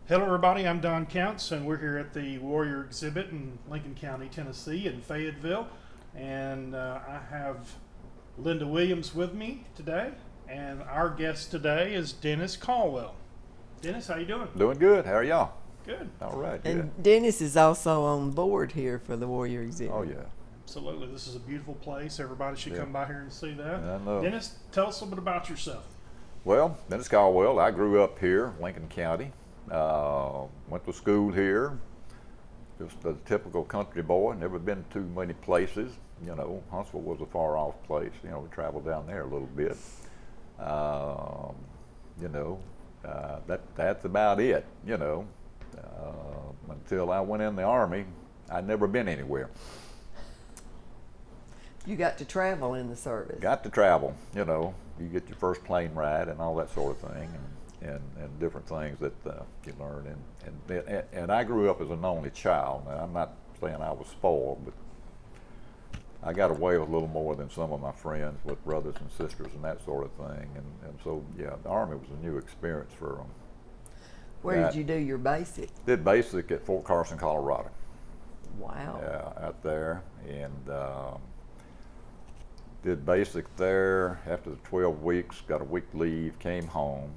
Hello everybody, I'm Don Counts and we're here at the Warrior exhibit in Lincoln County, Tennessee in Fayetteville. And I have Linda Williams with me today, and our guest today is Dennis Caldwell. Dennis, how you doing? Doing good. How are y'all? Good. All right. And Dennis is also on board here for the Warrior exhibit. Oh, yeah. Absolutely. This is a beautiful place. Everybody should Yeah. come by here and see that. I know. Dennis, tell us a little bit about yourself. Well, Dennis Caldwell. I grew up here, Lincoln County. Went to school here. Just a typical country boy. Never been to many places. You know, Huntsville was a far-off place. You know, we traveled down there a little bit. That's about it. You know, until I went in the Army, I'd never been anywhere. You got to travel in the service. Got to travel. You know, you get your first plane ride and all that sort of thing, and different things that you learn. And I grew up as an only child. Now, I'm not saying I was spoiled, but I got away with a little more than some of my friends with brothers and sisters and that sort of thing. And so, yeah, the Army was a new experience for them. Where did you do your basic? Did basic at Fort Carson, Colorado. Wow. Yeah, out there. And did basic there. After the 12 weeks, got a week leave, came home.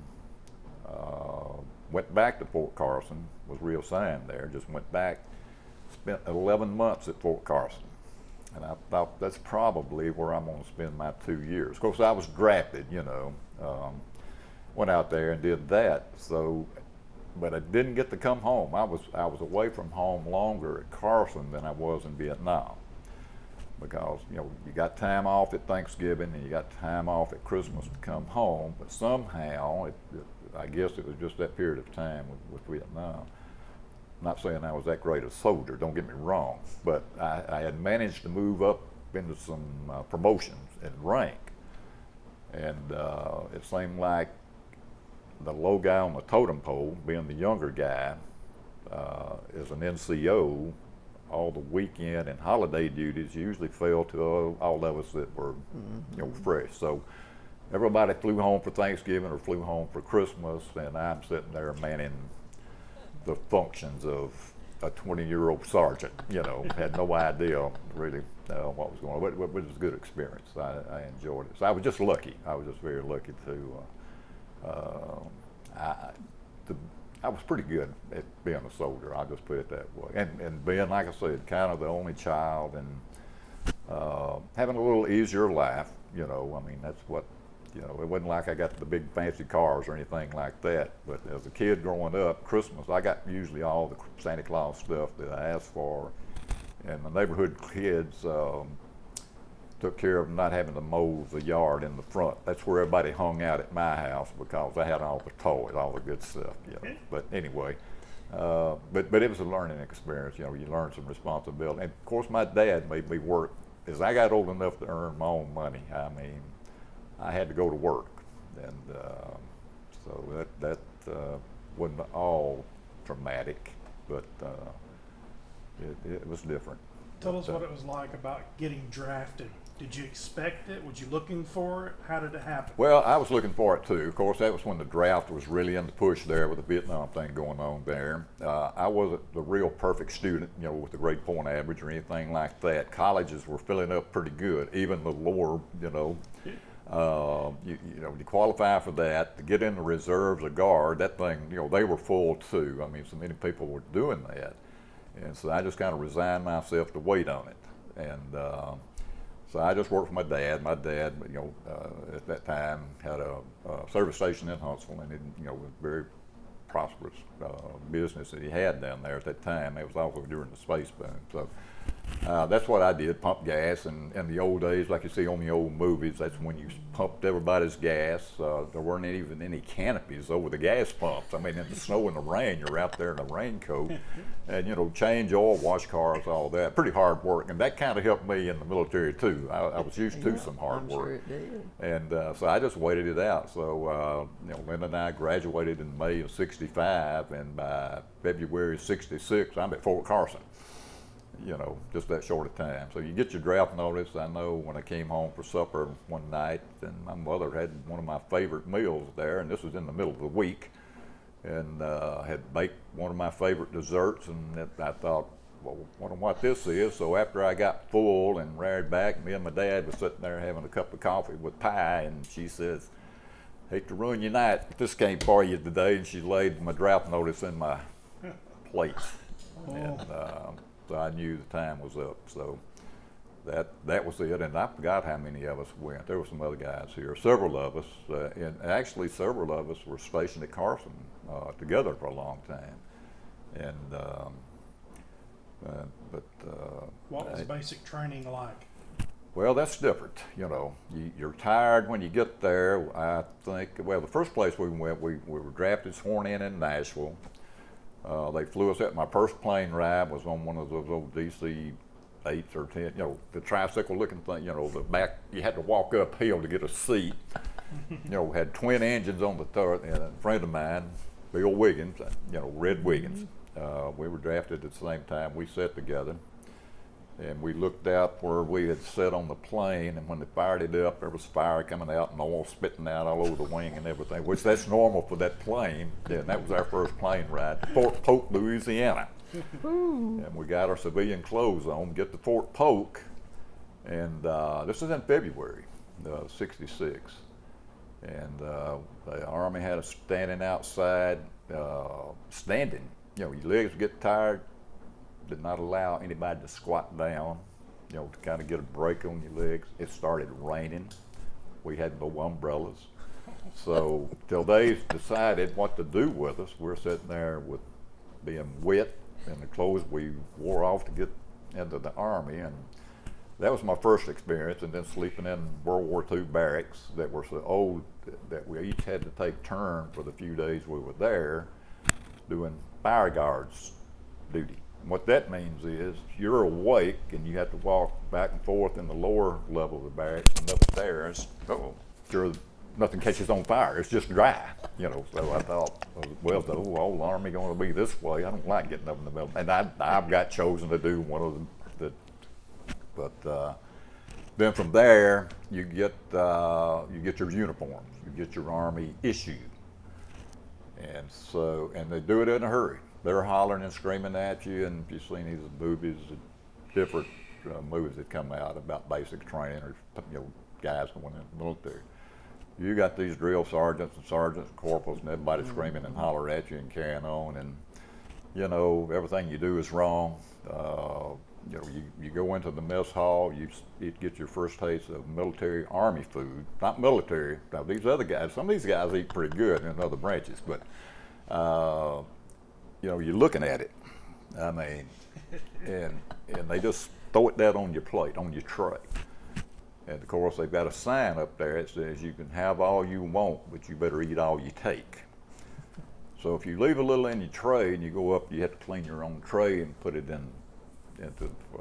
Went back to Fort Carson, was reassigned there, just went back, spent 11 months at Fort Carson. And I thought that's probably where I'm going to spend my 2 years. Of course, I was drafted, you know, went out there and did that. So, but I didn't get to come home. I was away from home longer at Carson than I was in Vietnam, because you know you got time off at Thanksgiving and you got time off at Christmas to come home. But somehow, I guess it was just that period of time with Vietnam. Not saying I was that great a soldier, don't get me wrong, but I had managed to move up into some promotions in rank. And it seemed like the low guy on the totem pole, being the younger guy, as an NCO, all the weekend and holiday duties usually fell to all of us that were you know, fresh. So everybody flew home for Thanksgiving or flew home for Christmas, and I'm sitting there manning the functions of a 20-year-old sergeant. You know, had no idea really what was going on, but it was a good experience. I enjoyed it. So I was just lucky. I was just very lucky I was pretty good at being a soldier. I'll just put it that way. And being, like I said, kind of the only child and having a little easier life. You know, I mean, that's what. You know, it wasn't like I got the big fancy cars or anything like that. But as a kid growing up, Christmas, I got usually all the Santa Claus stuff that I asked for. And the neighborhood kids took care of not having to mow the yard in the front. That's where everybody hung out at my house, because I had all the toys, all the good stuff. You know. But anyway, but it was a learning experience. You know, you learn some responsibility. And of course, my dad made me work. As I got old enough to earn my own money, I mean, I had to go to work, and so that wasn't all traumatic, but it was different. Tell us what it was like about getting drafted. Did you expect it? Was you looking for it? How did it happen? Well, I was looking for it too. Of course, that was when the draft was really in the push there with the Vietnam thing going on there. I wasn't the real perfect student, you know, with a grade point average or anything like that. Colleges were filling up pretty good, even the lower, you know. You know, you qualify for that, to get in the reserves, a guard, that thing, you know, they were full too. I mean, so many people were doing that. And so I just kind of resigned myself to wait on it. And so I just worked for my dad. My dad, you know, at that time had a service station in Huntsville, and it, you know, was very prosperous business that he had down there at that time. It was also during the space boom. So that's what I did, pump gas. And in the old days, like you see on the old movies, that's when you pumped everybody's gas. There weren't even any canopies over the gas pumps. I mean, in the snow and the rain, you're out there in a raincoat, and you know, change oil, wash cars, all that. Pretty hard work, and that kind of helped me in the military too. I was used to some hard work. Sure it did. And so I just waited it out. So you know, Linda and I graduated in May of '65, and by February '66, I'm at Fort Carson. You know, just that short a time. So you get your draft notice. I know when I came home for supper one night, and my mother had one of my favorite meals there, and this was in the middle of the week. and had baked one of my favorite desserts, and I thought, well, wonder what this is. So after I got full and reared back, me and my dad was sitting there having a cup of coffee with pie, and she says, hate to ruin your night, but this came for you today, and she laid my drought notice in my plate. And so I knew the time was up. So that was it, and I forgot how many of us went. There were some other guys here, several of us, and actually several of us were stationed at Carson together for a long time. And What was basic training like? well, that's different. You know, you're tired when you get there. I think, well, the first place we went, we were drafted, sworn in Nashville. They flew us out. My first plane ride was on one of those old DC 8s or 10, you know, the tricycle looking thing, you know, the back, you had to walk uphill to get a seat. You know, had twin engines on the third, and a friend of mine, Bill Wiggins, you know, Red Wiggins, we were drafted at the same time. We sat together, and we looked out where we had sat on the plane, and when they fired it up, there was fire coming out and oil spitting out all over the wing and everything, which that's normal for that plane. And that was our first plane ride to Fort Polk, Louisiana. And we got our civilian clothes on, get to Fort Polk, and this is in February, '66. And the Army had us standing outside, standing. You know, your legs get tired, did not allow anybody to squat down, you know, to kind of get a break on your legs. It started raining. We had no umbrellas. So till they decided what to do with us, we're sitting there with being wet and the clothes we wore off to get into the Army. And that was my first experience. And then sleeping in World War II barracks that were so old that we each had to take turn for the few days we were there doing fire guards duty. And what that means is you're awake and you have to walk back and forth in the lower level of the barracks and upstairs. Sure, nothing catches on fire. It's just dry, you know. So I thought, well, the whole Army going to be this way. I don't like getting up in the middle. And I got chosen to do one of them. But then from there, you get your uniforms. You get your Army issued. And they do it in a hurry. They're hollering and screaming at you, and if you've seen these movies, different movies that come out about basic training, or you know, guys going in the military. You got these drill sergeants and corporals, and everybody screaming and hollering at you and carrying on, and you know everything you do is wrong. You know, you go into the mess hall, you get your first taste of military Army food. Not military. Now these other guys, some of these guys eat pretty good in other branches, but you know, you're looking at it. I mean, and they just throw it down on your plate, on your tray. And of course, they've got a sign up there that says you can have all you want, but you better eat all you take. So if you leave a little in your tray and you go up, you have to clean your own tray and put it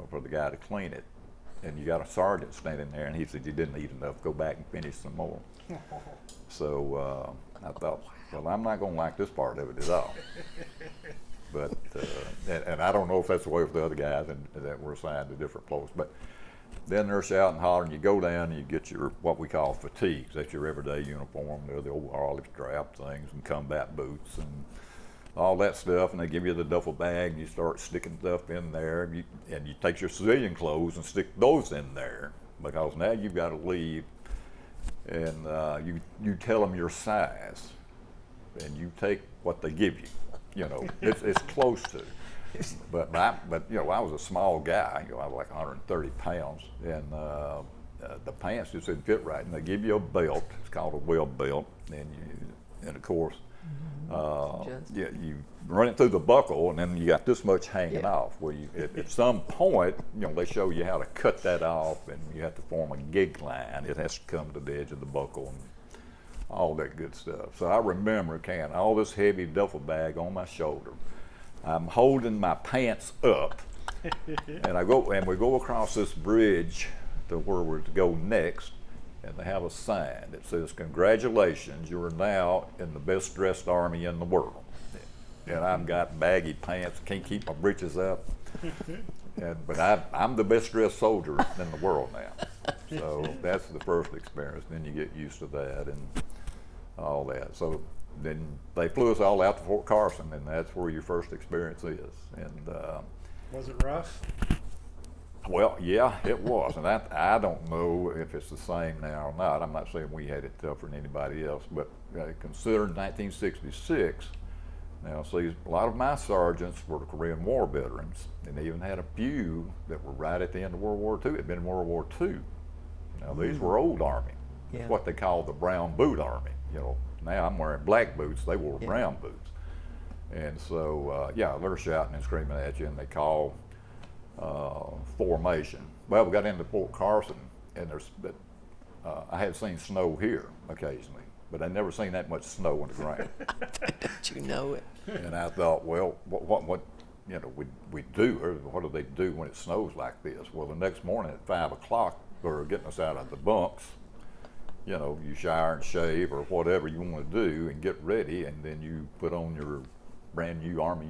for the guy to clean it. And you got a sergeant standing there, and he said, you didn't eat enough, go back and finish some more. So I thought, well, I'm not going to like this part of it at all. But, and I don't know if that's the way with the other guys that were assigned to different posts. But then they're shouting and hollering. You go down and you get your, what we call fatigues. That's your everyday uniform. They're the old olive strap things and combat boots and all that stuff. And they give you the duffel bag and you start sticking stuff in there. And you take your civilian clothes and stick those in there, because now you've got to leave. And you tell them your size, and you take what they give you. You know, it's close to. But you know, I was a small guy. You know, I was like 130 pounds, and the pants just didn't fit right. And they give you a belt. It's called a web belt, and of course, you run it through the buckle, and then you got this much hanging off. Well, at some point, you know, they show you how to cut that off, and you have to form a gig line. It has to come to the edge of the buckle, and all that good stuff. So I remember carrying all this heavy duffel bag on my shoulder. I'm holding my pants up, and we go across this bridge to where we're to go next, and they have a sign that says, "Congratulations, you are now in the best dressed Army in the world." And I've got baggy pants, can't keep my breeches up, but I'm the best dressed soldier in the world now. So that's the first experience. Then you get used to that and all that. So then they flew us all out to Fort Carson, and that's where your first experience is. And Was it rough? well, yeah, it was, and I don't know if it's the same now or not. I'm not saying we had it tougher than anybody else, but considering 1966, now see, a lot of my sergeants were Korean War veterans, and they even had a few that were right at the end of World War II, had been in World War II. Now these were old Army. Yeah. It's what they call the brown boot Army. Now I'm wearing black boots, they wore Yeah. brown boots. And so, yeah, they're shouting and screaming at you, and they call formation. Well, we got into Fort Carson, and I had seen snow here occasionally, but I'd never seen that much snow on the ground. Don't you know it? And I thought, well, what we do, or what do they do when it snows like this? Well, the next morning at 5 o'clock, they're getting us out of the bunks. You shower and shave or whatever you want to do and get ready, and then you put on your brand new Army,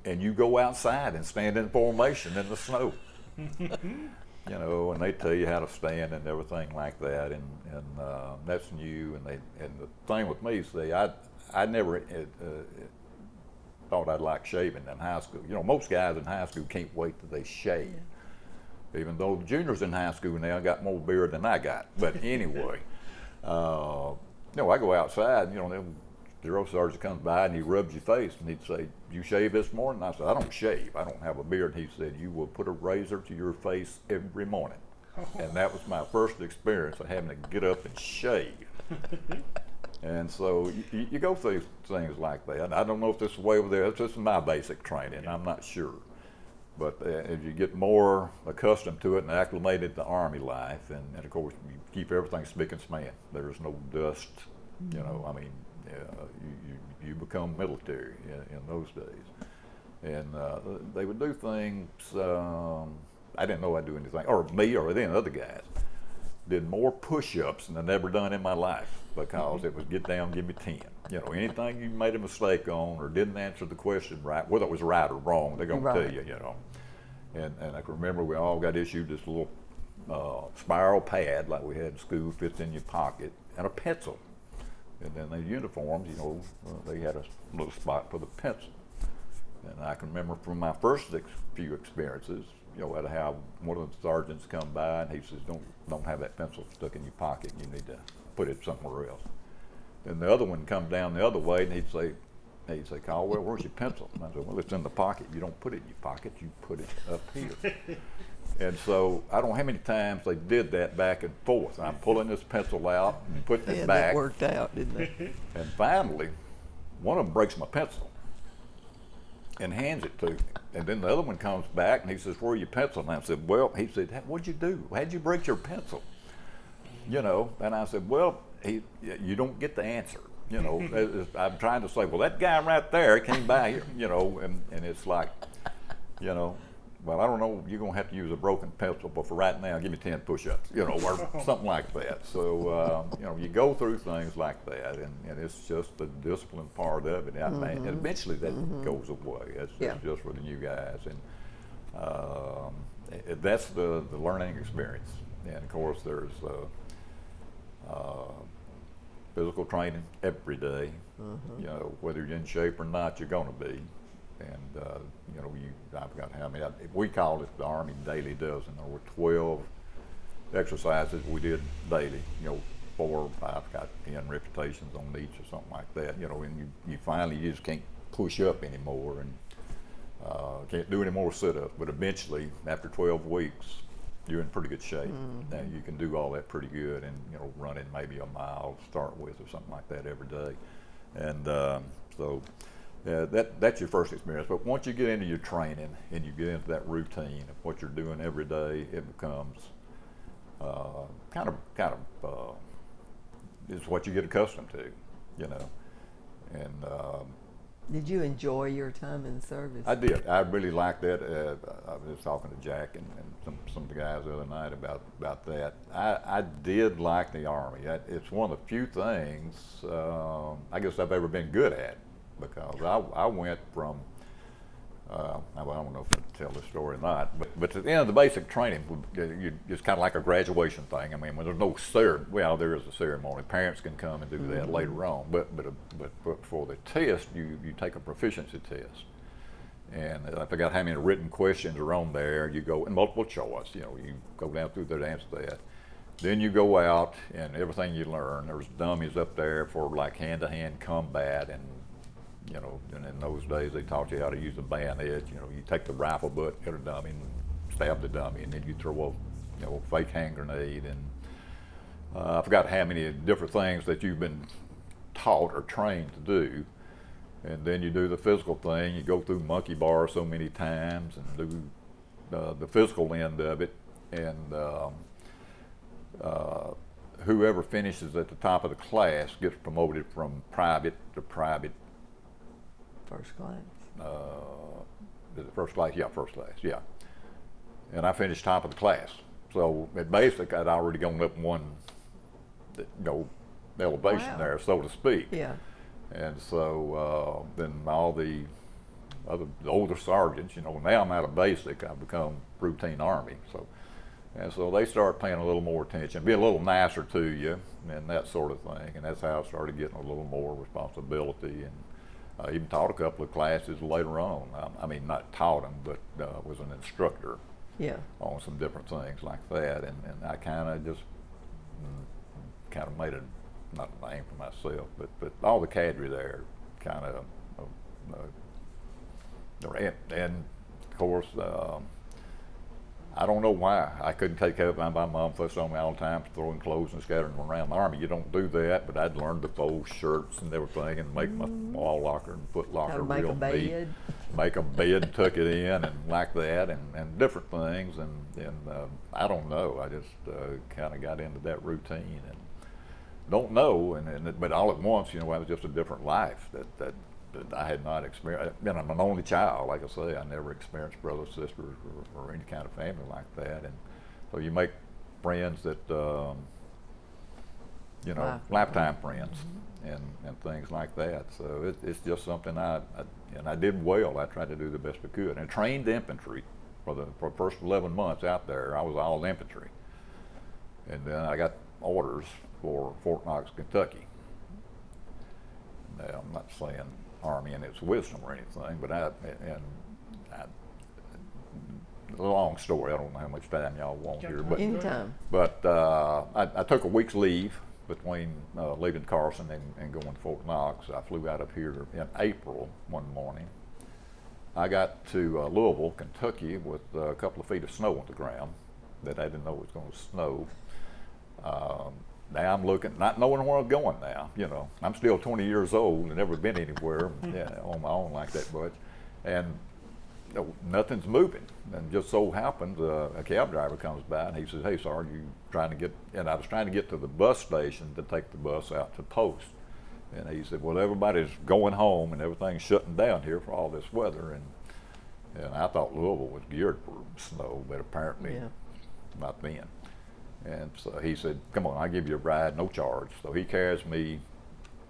and you go outside and stand in formation in the snow. And they tell you how to stand and everything like that, and that's new. And the thing with me, see, I never thought I'd like shaving in high school. Most guys in high school can't wait till they shave. Even though the juniors in high school now got more beard than I got. But anyway, I go outside, the drill sergeant comes by and he rubs your face and he'd say, "You shave this morning?" I said, "I don't shave. I don't have a beard." He said, "You will put a razor to your face every morning." And that was my first experience of having to get up and shave. And so you go through things like that. I don't know if this is way over there. That's just my basic training. I'm not sure. But as you get more accustomed to it and acclimated to Army life, and of course you keep everything spick and span. There's no dust, you become military in those days. And they would do things, I didn't know I'd do anything, or me or any other guys did more push-ups than I'd ever done in my life, because it was get down, give me 10. Anything you made a mistake on or didn't answer the question right, whether it was right or wrong, they're gonna tell you, And I can remember we all got issued this little spiral pad like we had in school, fits in your pocket, and a pencil. And then the uniforms, they had a little spot for the pencil. And I can remember from my first few experiences, I'd have one of the sergeants come by and he says, don't have that pencil stuck in your pocket. You need to put it somewhere else. And the other one come down the other way and he'd say, "Caldwell, where's your pencil?" And I said, "Well, it's in the pocket. You don't put it in your pocket. You put it up here." And so I don't know how many times they did that back and forth. I'm pulling this pencil out and putting it back. That worked out, didn't it? And finally, one of them breaks my pencil and hands it to me. And then the other one comes back and he says, "Where's your pencil?" And I said, "Well," he said, "What'd you do? How'd you break your pencil?" And I said, "Well, you don't get the answer." I'm trying to say, well, that guy right there came by here, and it's like, well, I don't know, you're going to have to use a broken pencil, but for right now, give me 10 push-ups, or something like that. So, you go through things like that, and it's just the discipline part of it. And eventually that goes away. It's just for the new guys. And that's the learning experience. And of course, there's physical training every day. Whether you're in shape or not, you're going to be. And I've got how many? We called it the Army Daily Dozen. There were 12 exercises we did daily. 4 or 5 got 10 repetitions on each or something like that. And you finally just can't push up anymore and can't do any more sit-ups. But eventually, after 12 weeks, you're in pretty good shape. Now you can do all that pretty good, and running maybe a mile to start with or something like that every day. And so that's your first experience. But once you get into your training and you get into that routine of what you're doing every day, it becomes kind of is what you get accustomed to, And did you enjoy your time in service? I did. I really liked that. I was talking to Jack and some of the guys the other night about that. I did like the Army. It's one of the few things I guess I've ever been good at, because I went from I don't know if I can tell this story or not, but at the end of the basic training, it's kind of like a graduation thing. I mean, when there's no well, there is a ceremony. Parents can come and do that later on, but for the test, you take a proficiency test. And I forgot how many written questions are on there. You go in multiple choice. You know, you go down through there to answer that. Then you go out and everything you learn. There's dummies up there for like hand-to-hand combat, and you know, and in those days they taught you how to use a bayonet. You know, you take the rifle butt, hit a dummy, and stab the dummy, and then you throw a fake hand grenade. And I forgot how many different things that you've been taught or trained to do. And then you do the physical thing. You go through monkey bars so many times and do the physical end of it. And whoever finishes at the top of the class gets promoted from private to private. First class. Is it first class? Yeah, first class, yeah. And I finished top of the class. So at basic, I'd already gone up one, elevation Wow. there, so to speak. Yeah. And so then all the older sergeants, now I'm out of basic, I've become routine Army. And so they start paying a little more attention, be a little nicer to you, and that sort of thing. And that's how I started getting a little more responsibility. And I even taught a couple of classes later on. I mean, not taught them, but was an instructor Yeah. on some different things like that. And I kind of just made not a name for myself, but all the cadre there kind of, and of course, I don't know why I couldn't take care of my mom fussed on me all the time for throwing clothes and scattering them around the Army. You don't do that, but I'd learned to fold shirts and everything and make my wall locker and foot locker How to make real a neat. bed. Make a bed, tuck it in, and like that, and different things. And I don't know. I just kind of got into that routine and don't know. But all at once, it was just a different life that I had not experienced. I'm an only child, like I say. I never experienced brothers, sisters, or any kind of family like that. And so you make friends that, lifetime friends and things like that. So it's just something I did well. I tried to do the best I could. And trained infantry for the first 11 months out there. I was all infantry. And then I got orders for Fort Knox, Kentucky. Now, I'm not saying Army and its wisdom or anything, but long story. I don't know how much time y'all want here, but Anytime. I took a week's leave between leaving Carson and going to Fort Knox. I flew out of here in April one morning. I got to Louisville, Kentucky, with a couple of feet of snow on the ground that I didn't know was going to snow. Now I'm looking, not knowing where I'm going now. I'm still 20 years old and never been anywhere on my own like that much, and nothing's moving. And just so happens a cab driver comes by and he says, "Hey, sir, you trying to get?" And I was trying to get to the bus station to take the bus out to post. And he said, "Well, everybody's going home and everything's shutting down here for all this weather." And I thought Louisville was geared for snow, but apparently not then. And so he said, "Come on, I'll give you a ride, no charge." So he carries me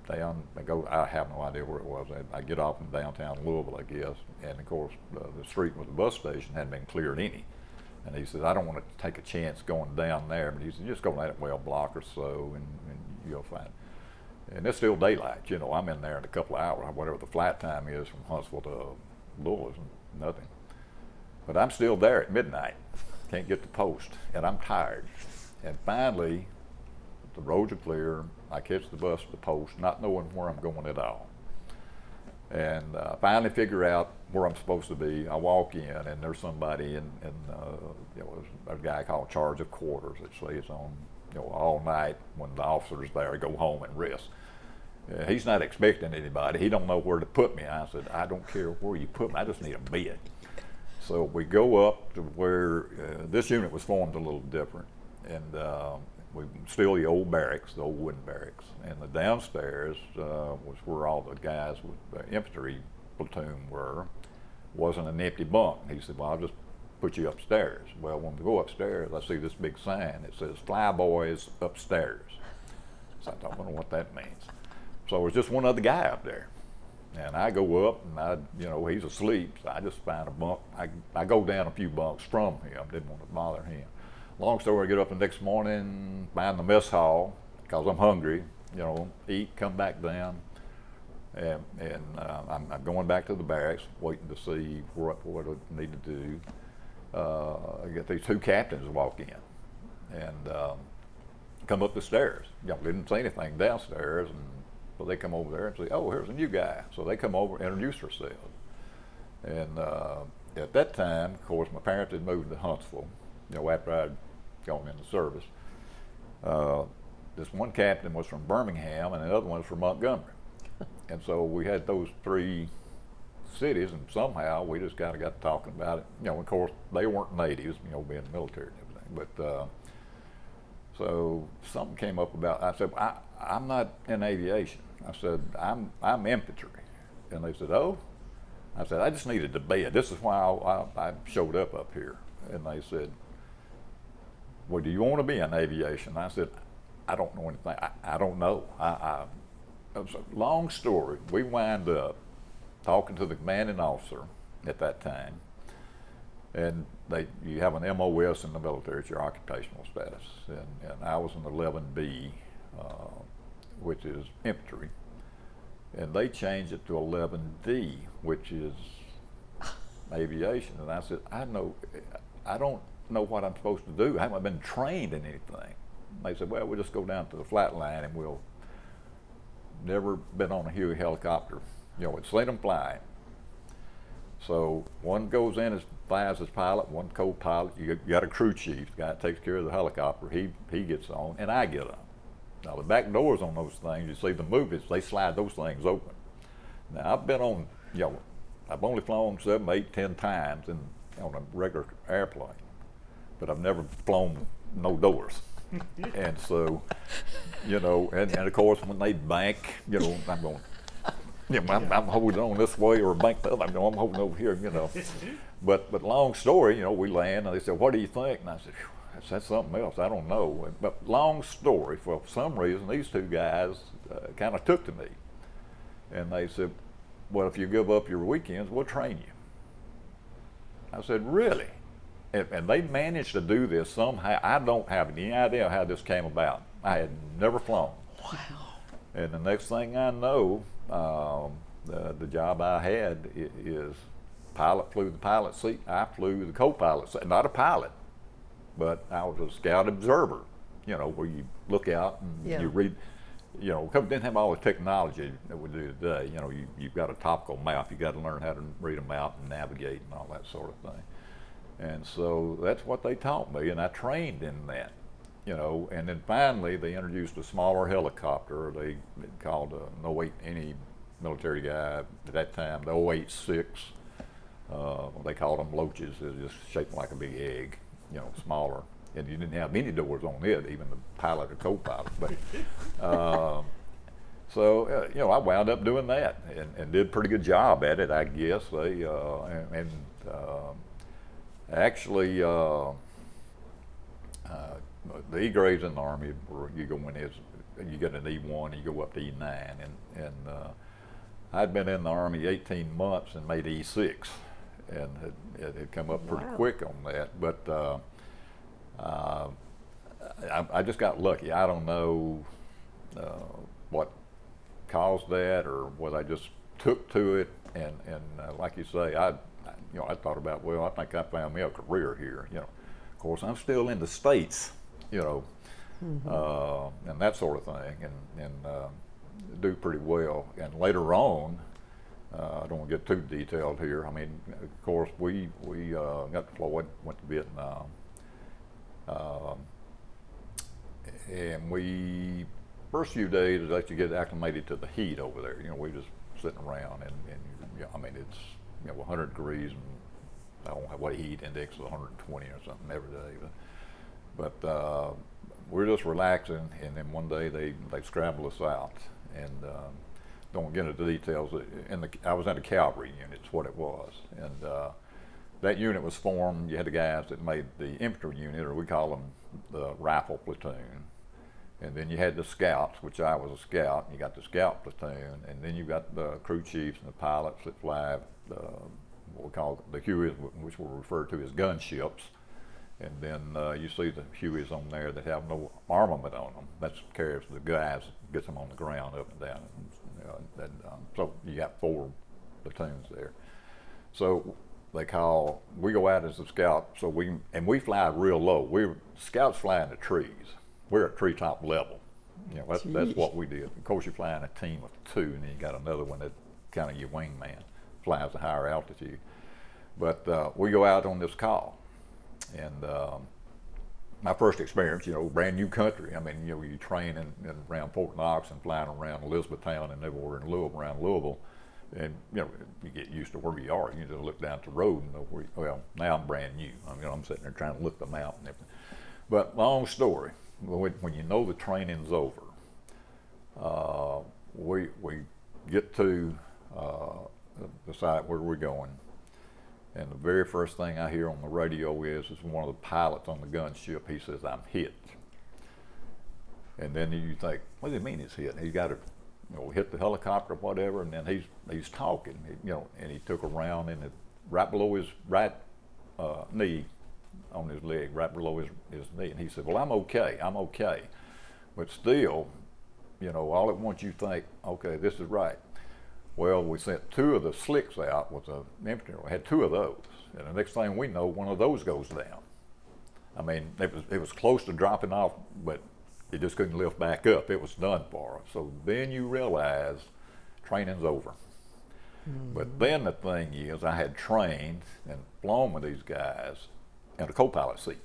down. I have no idea where it was. I get off in downtown Louisville, I guess. And of course, the street with the bus station hadn't been cleared any. And he said, "I don't want to take a chance going down there." But he said, "Just go let it a block or so, and you'll find." And it's still daylight. I'm in there in a couple of hours, whatever the flight time is from Huntsville to Louisville is nothing. But I'm still there at midnight. Can't get to post, and I'm tired. And finally, the roads are clear. I catch the bus to the post, not knowing where I'm going at all. And finally figure out where I'm supposed to be. I walk in, and there's somebody there's a guy called charge of quarters that stays on, all night when the officer's there, go home and rest. He's not expecting anybody. He don't know where to put me. I said, "I don't care where you put me. I just need a bed." So we go up to where this unit was formed a little different. And we still the old barracks, the old wooden barracks, and the downstairs was where all the guys with the infantry platoon wasn't an empty bunk. He said, "Well, I'll just put you upstairs." Well, when we go upstairs, I see this big sign that says "Flyboys upstairs." So I don't know what that means. So it was just one other guy up there, And I go up, and he's asleep, so I just find a bunk. I go down a few bunks from him. Didn't want to bother him. Long story, I get up the next morning, find the mess hall because I'm hungry. Eat, come back down, and I'm going back to the barracks, waiting to see what I need to do. I get these two captains walk in, and come up the stairs. Didn't say anything downstairs, and so they come over there and say, "Oh, here's a new guy." So they come over, introduce themselves, and at that time, of course, my parents had moved to Huntsville. After I'd gone into service, this one captain was from Birmingham, and the other one was from Montgomery, and so we had those three cities, and somehow we just kind of got talking about it. Of course, they weren't natives, being military and everything, but. So something came up about. I said, I'm not in aviation. I said, I'm infantry, and they said, oh. I said, I just needed to bed. This is why I showed up here. And they said, well, do you want to be in aviation? I said, I don't know anything. I don't know. It was a long story. We wind up talking to the commanding officer at that time. And you have an MOS in the military, it's your occupational status. And I was an 11B, which is infantry. And they changed it to 11D, which is aviation. And I said, I don't know what I'm supposed to do. I haven't been trained in anything. And they said, well, we'll just go down to the flat line and we'll never been on a Huey helicopter. It's seen them flying. So one goes in as flies as pilot, one co-pilot. You got a crew chief, the guy that takes care of the helicopter. He gets on, and I get on. Now the back doors on those things, you see the movies, they slide those things open. Now I've been on, I've only flown 7, 8, 10 times on a regular airplane, but I've never flown no doors. And so, and of course when they bank, I'm going. I'm holding on this way or bank the other. I'm holding over here, But long story, we land and they said, what do you think? And I said, that's something else. I don't know. But long story, for some reason, these two guys kind of took to me. And they said, well, if you give up your weekends, we'll train you. I said, really? And they managed to do this somehow. I don't have any idea how this came about. I had never flown. Wow. And the next thing I know, the job I had is pilot flew the pilot seat. I flew the co-pilot seat. Not a pilot, but I was a scout observer. Where you look out and you read. Didn't have all the technology that we do today. You've got a topical map. You got to learn how to read a map and navigate and all that sort of thing. And so that's what they taught me, and I trained in that. And then finally they introduced a smaller helicopter. They called an 08, any military guy at that time, the 086. They called them loaches. They're just shaped like a big egg, smaller. And you didn't have many doors on it, even the pilot or co-pilot. But so I wound up doing that and did a pretty good job at it, I guess. They actually. The E grades in the Army, where you go in as you get an E1, and you go up to E9, and I'd been in the Army 18 months and made E6, and had come up pretty quick on that. But I just got lucky. I don't know what caused that, or whether I just took to it, and like you say, I thought about, well, I think I found me a career here. Of course, I'm still in the States. And that sort of thing, and do pretty well. And later on, I don't want to get too detailed here. I mean, of course, we got deployed, went to Vietnam, and we first few days is actually get acclimated to the heat over there. We just sitting around, and I mean, it's 100 degrees, and I don't have what heat index is 120 or something every day. But we're just relaxing, and then one day they scramble us out, and don't get into the details. I was in a cavalry unit, is what it was, and that unit was formed. You had the guys that made the infantry unit, or we call them the rifle platoon, And then you had the scouts, which I was a scout. You got the scout platoon, and then you got the crew chiefs and the pilots that fly what we call the Hueys, which we'll refer to as gunships. And then you see the Hueys on there that have no armament on them. That carries the guys, gets them on the ground up and down. So you got 4 platoons there. So we go out as a scout, so we fly real low. Scouts fly in the trees. We're at treetop level. You know, that's what we did. Of course, you're flying a team of 2, and then you got another one that kind of your wingman flies a higher altitude. But we go out on this call, and my first experience, you know, brand new country. I mean, you know, you train in around Fort Knox and flying around Elizabethtown, and then we're in Louisville, around Louisville. And you know, you get used to where you are. You just look down at the road and know where. Well, now I'm brand new. I mean, I'm sitting there trying to look them out and everything. But long story. When you know the training's over, we get to the site where we're going, and the very first thing I hear on the radio is one of the pilots on the gunship. He says, "I'm hit." And then you think, what do you mean he's hit? He's got to, you know, hit the helicopter or whatever, and then he's talking, you know, and he took a round in right below his right knee, on his leg, right below his knee, and he said, "Well, I'm okay, but still, you know, all at once you think, okay, this is right." Well, we sent 2 of the slicks out with the infantry. We had 2 of those, and the next thing we know, one of those goes down. I mean, it was close to dropping off, but it just couldn't lift back up. It was done for us. So then you realize training's over. But then the thing is, I had trained and flown with these guys in a co-pilot seat.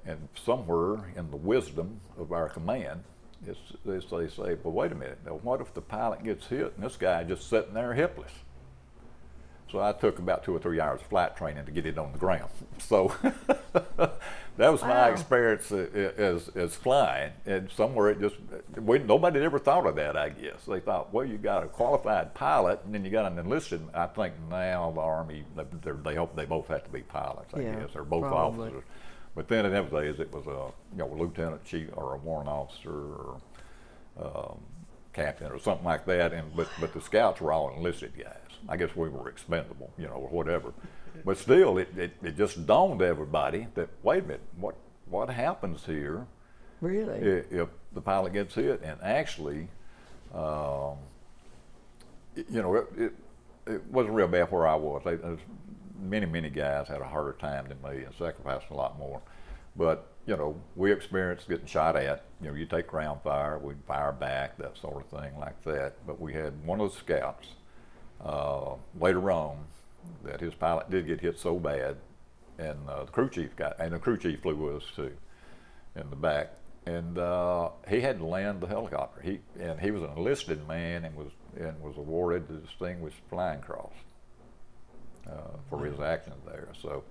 And somewhere in the wisdom of our command, they say, "Well, wait a minute, now what if the pilot gets hit and this guy just sitting there helpless?" So I took about 2 or 3 hours of flight training to get it on the ground. So that was my experience as flying. And somewhere nobody ever thought of that, I guess. They thought, well, you got a qualified pilot and then you got an enlisted. I think now the Army, they both have to be pilots, I guess. They're both officers. But then in those days it was a lieutenant chief or a warrant officer or captain or something like that. But the scouts were all enlisted guys. I guess we were expendable, you know, or whatever. But still, it just dawned to everybody that, wait a minute, what happens here? Really? If the pilot gets hit? And actually, you know, it wasn't real bad where I was. Many guys had a harder time than me and sacrificed a lot more. But, you know, we experienced getting shot at. You know, you take ground fire, we'd fire back, that sort of thing like that. But we had one of the scouts later on that his pilot did get hit so bad, and the crew chief flew with us too in the back, and he had to land the helicopter. He was an enlisted man and was awarded the Distinguished Flying Cross for his actions there. So,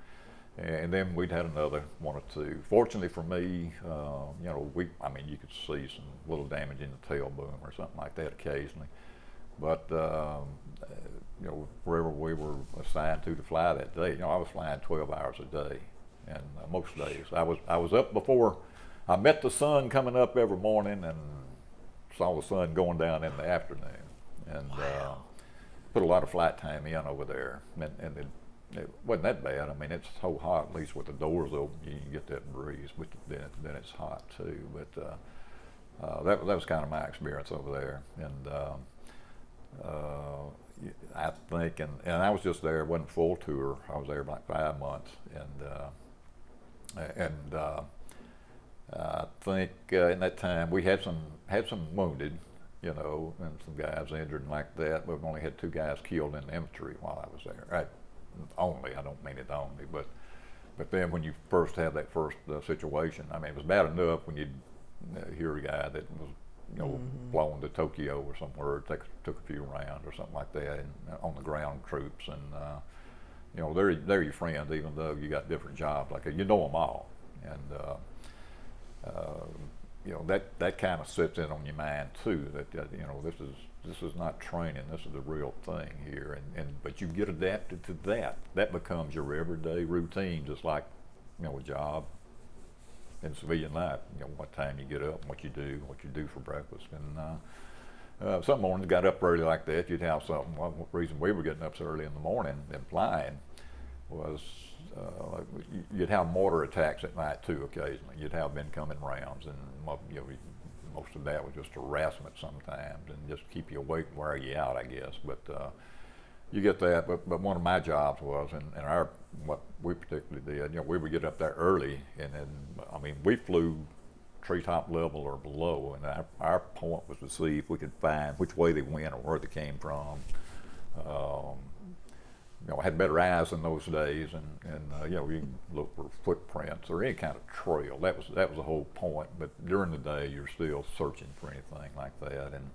and then we'd had another 1 or 2. Fortunately for me, you know, you could see some little damage in the tail boom or something like that occasionally. But you know, wherever we were assigned to fly that day, you know, I was flying 12 hours a day, and most days I was up before I met the sun coming up every morning and saw the sun going down in the afternoon, and put a lot of flight time in over there, and it wasn't that bad. I mean, it's so hot, at least with the doors open, you can get that breeze, but then it's hot too. But that was kind of my experience over there, and I think, and I was just there. It wasn't a full tour. I was there about 5 months, and I think in that time we had some wounded, you know, and some guys injured and like that. But we've only had 2 guys killed in the infantry while I was there. I don't mean it only, but then when you first have that first situation, I mean, it was bad enough when you hear a guy that was, you know, flown to Tokyo or somewhere, took a few rounds or something like that, and on the ground troops, and you know, they're your friends, even though you got different jobs. Like, you know them all, and you know, that kind of sits in on your mind too. That you know, this is not training. This is the real thing here, but you get adapted to that. That becomes your everyday routine, just like, you know, a job. in civilian life. What time you get up, what you do for breakfast, and some mornings got up early like that. You'd have something. One reason we were getting up so early in the morning and flying was you'd have mortar attacks at night too. Occasionally, you'd have incoming rounds, and most of that was just harassment sometimes, and just keep you awake and wear you out, I guess. But you get that. But one of my jobs was, and what we particularly did, we would get up there early, and then we flew treetop level or below, and our point was to see if we could find which way they went or where they came from. I had better eyes in those days, and we look for footprints or any kind of trail. That was the whole point. But during the day, you're still searching for anything like that, and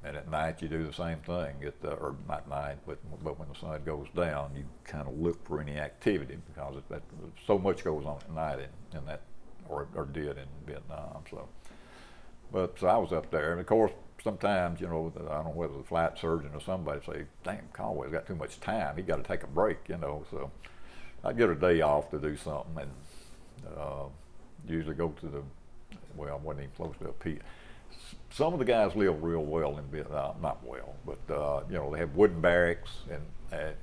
at night you do the same thing. Or not night, but when the sun goes down, you kind of look for any activity, because so much goes on at night in that, or did in Vietnam. So I was up there, and of course, sometimes, I don't know whether the flight surgeon or somebody say, "Damn, Caldwell's got too much time. He got to take a break," So I'd get a day off to do something, and usually go to I wasn't even close to a P. Some of the guys live real well in Vietnam, not well, but they have wooden barracks, and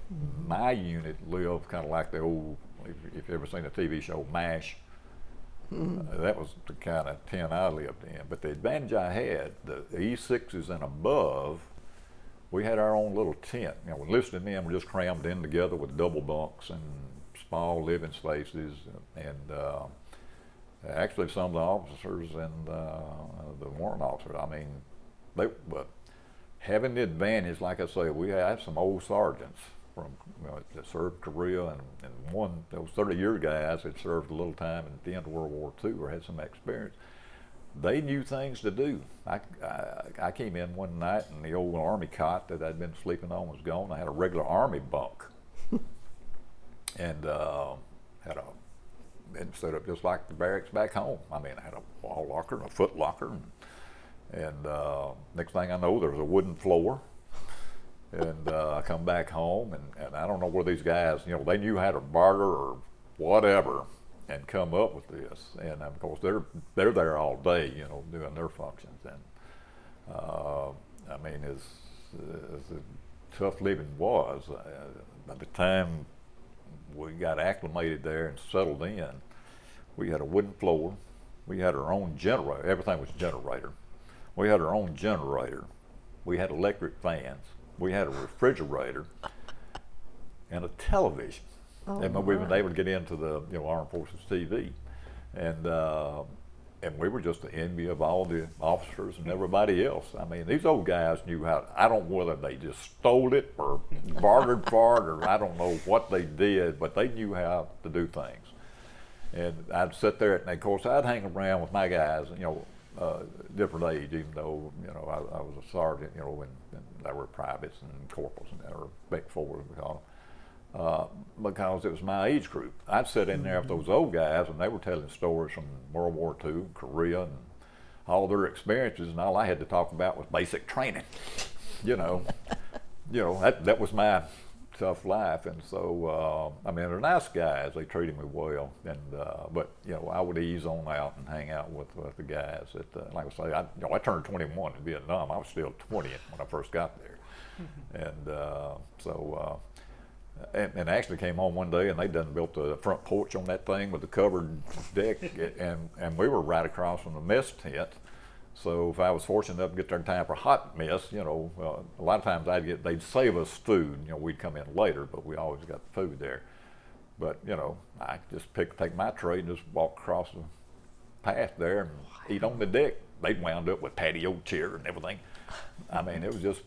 my unit lived kind of like the old, if you've ever seen a TV show, MASH. That was the kind of tent I lived in. But the advantage I had, the E6s and above, we had our own little tent. Enlisted men were just crammed in together with double bunks and small living spaces. And actually, some of the officers and the warrant officers, but having the advantage, like I say, we had some old sergeants from that served Korea, and one, those 30-year guys had served a little time at the end of World War II or had some experience. They knew things to do. I came in one night, and the old Army cot that I'd been sleeping on was gone. I had a regular Army bunk, and had set up just like the barracks back home. I had a wall locker and a foot locker, and next thing I know, there was a wooden floor. And I come back home, and I don't know where these guys, they knew how to barter or whatever and come up with this. And of course, they're there all day, doing their functions. And as tough living was, by the time we got acclimated there and settled in, we had a wooden floor. We had our own generator. Everything was generator. We had our own generator. We had electric fans. We had a refrigerator and a television. And we've been able to get into the Armed Forces TV, and we were just the envy of all the officers and everybody else. These old guys knew how. I don't know whether they just stole it or bartered for it, or I don't know what they did, but they knew how to do things. And I'd sit there, and of course I'd hang around with my guys, different age, even though I was a sergeant, and there were privates and corporals and or Beck forwards, because it was my age group. I'd sit in there with those old guys, and they were telling stories from World War II, Korea, and all their experiences, and all I had to talk about was basic training. That was my tough life, and so they're nice guys. They treated me well, and but I would ease on out and hang out with the guys. Like I say, I turned 21 in Vietnam. I was still 20 when I first got there, and actually came home one day, and they done built a front porch on that thing with a covered deck, and we were right across from the mess tent. So if I was fortunate enough to get there in time for hot mess, a lot of times they'd save us food. We'd come in later, but we always got the food there. But I just take my tray and just walk across the path there and eat on the deck. They'd wound up with patio chair and everything. It was just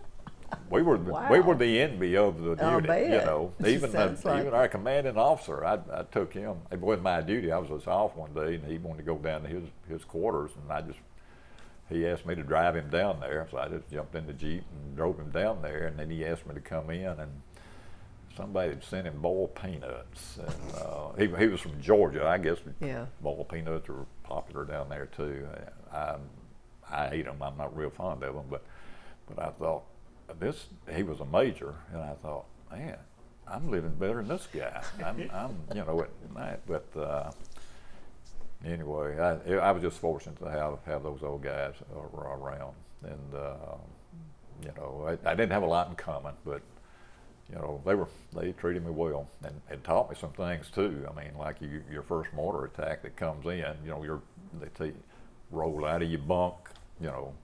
we were the envy of the unit. Even our commanding officer, I took him. It wasn't my duty. I was just off one day, and he wanted to go down to his quarters, and he asked me to drive him down there, so I just jumped in the Jeep and drove him down there, and then he asked me to come in, and somebody had sent him boiled peanuts, and he was from Georgia. I guess boiled peanuts are popular down there too. I ate them. I'm not real fond of them, but I thought he was a major, and I thought, man, I'm living better than this guy. I'm at night, but anyway, I was just fortunate to have those old guys around, and you know, I didn't have a lot in common, but you know, they treated me well and taught me some things too. I mean, like your first mortar attack that comes in, you know, they tell you roll out of your bunk, you know,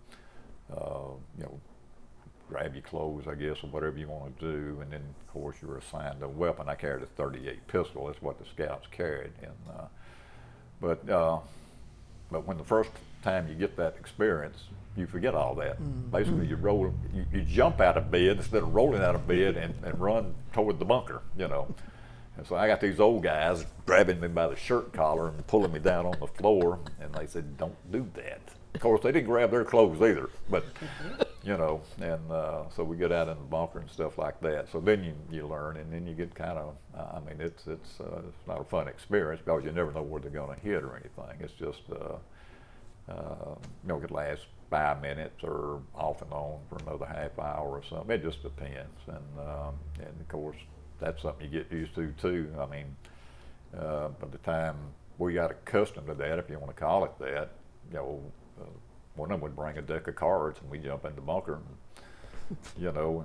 grab your clothes, I guess, or whatever you want to do, and then of course you're assigned a weapon. I carried a .38 pistol. That's what the scouts carried, and but when the first time you get that experience, you forget all that. Basically, you jump out of bed instead of rolling out of bed and run toward the bunker, you know. And so I got these old guys grabbing me by the shirt collar and pulling me down on the floor, and they said, "Don't do that." Of course, they didn't grab their clothes either, but you know. And so we get out in the bunker and stuff like that. So then you learn, and then you get kind of. I mean, it's not a fun experience because you never know where they're going to hit or anything. It's just you know, it could last 5 minutes or off and on for another half hour or something. It just depends, and of course that's something you get used to too. I mean, by the time we got accustomed to that, if you want to call it that, you know, one of them would bring a deck of cards and we jump in the bunker, and, you know,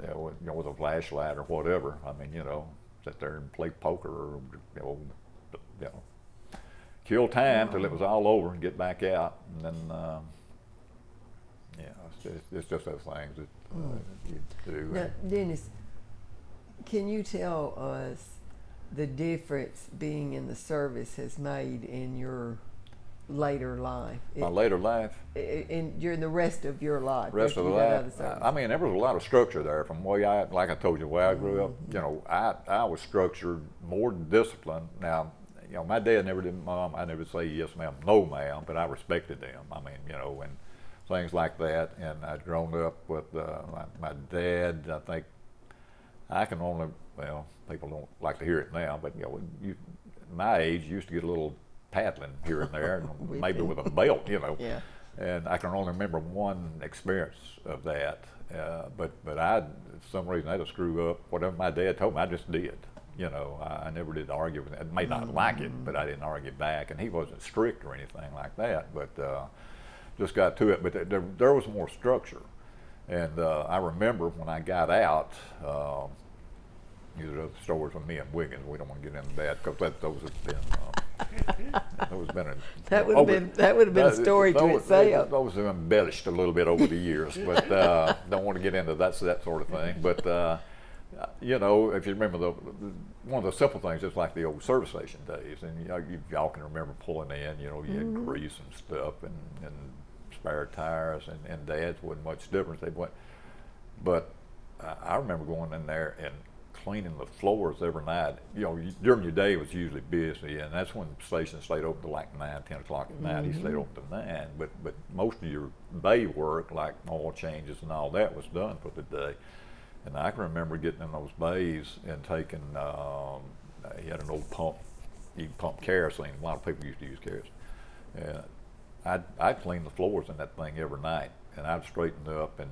and with a flashlight or whatever. I mean, you know, sit there and play poker or you know, kill time till it was all over and get back out, and then. Yeah, it's just those things that you do. Now, Dennis, can you tell us the difference being in the service has made in your later life? My later life? During the rest of your life. Rest of the you got out life? of the service. I mean, there was a lot of structure there from the way like I told you, the way I grew up. You know, I was structured, more disciplined. Now, you know, my dad never did, Mom, I never say yes ma'am, no ma'am, but I respected them. I mean, you know, and things like that, and I'd grown up with my dad. I think I can only, well, people don't like to hear it now, but you know, my age used to get a little paddling here and there, and maybe with a belt, you know. Yeah. And I can only remember one experience of that, but I, for some reason, I had to screw up. Whatever my dad told me, I just did. You know, I never did argue with it. I may not like it, but I didn't argue back, and he wasn't strict or anything like that, but just got to it. But there was more structure, and I remember when I got out. These are the stories with me and Wiggins. We don't want to get into that because those have been that would have been a story to itself. Those have embellished a little bit over the years, but don't want to get into that sort of thing. But you know, if you remember one of the simple things, just like the old service station days, and you know, y'all can remember pulling in. You know, you had grease and stuff, and spare tires, and Dad's wasn't much difference. They went, but I remember going in there and cleaning the floors every night. You know, during your day it was usually busy, and that's when stations stayed open till like 9, 10 o'clock at night. He stayed open till 9, but most of your bay work, like oil changes and all that, was done for the day. And I can remember getting in those bays and taking, he had an old pump, you could pump kerosene. A lot of people used to use kerosene. And I'd clean the floors in that thing every night, and I'd straighten up and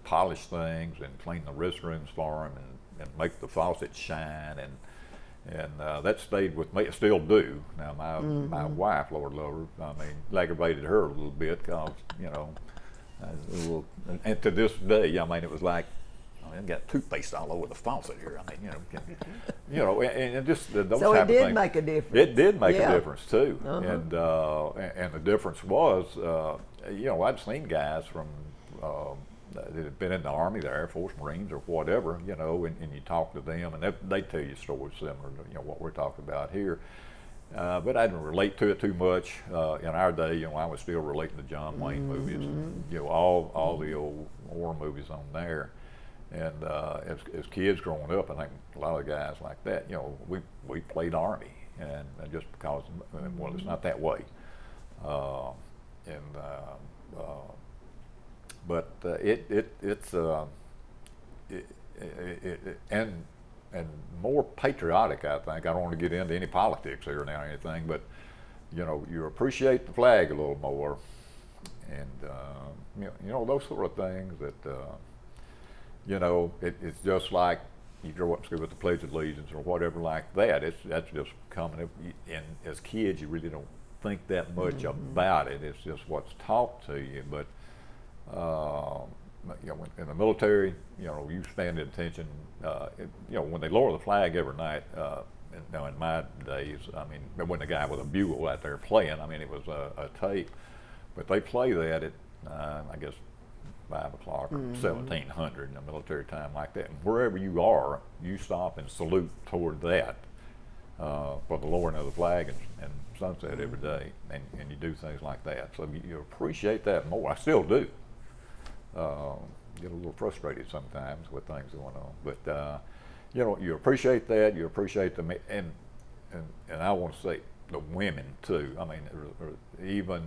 polish things and clean the restrooms for them and make the faucets shine, and that stayed with me. It still do. Now my wife, Lord love her, I mean, it aggravated her a little bit because, you know, and to this day, I mean, it was like, I got toothpaste all over the faucet here. I mean, you know, and just those So type it of did things. make a difference. It did make Yeah. a difference too, Uh-huh. and the difference was, you know, I'd seen guys from that had been in the Army, the Air Force, Marines, or whatever, you know, and you talk to them, and they tell you stories similar to, you know, what we're talking about here. But I didn't relate to it too much. In our day, you know, I was still relating to John Wayne movies, you know, all the old war movies on there. And as kids growing up, I think a lot of the guys like that, you know, we played Army, and just because, well, it's not that way. But it's and more patriotic, I think. I don't want to get into any politics here now or anything, but you know, you appreciate the flag a little more, and you know those sort of things that you know, it's just like you grow up in school with the Pledge of Allegiance or whatever like that. That's just coming up. And as kids, you really don't think that much about it. It's just what's taught to you. But you know, in the military, you know, you stand at attention. You know, when they lower the flag every night. Now, in my days, I mean, there wasn't a guy with a bugle out there playing. I mean, it was a tape. But they play that at, I guess, 5 o'clock or 1700 in a military time like that. And wherever you are, you stop and salute toward that for the lowering of the flag and sunset every day. And you do things like that. So you appreciate that more. I still do. Get a little frustrated sometimes with things going on. But, you know, you appreciate that. You appreciate the, and I want to say the women too. I mean, even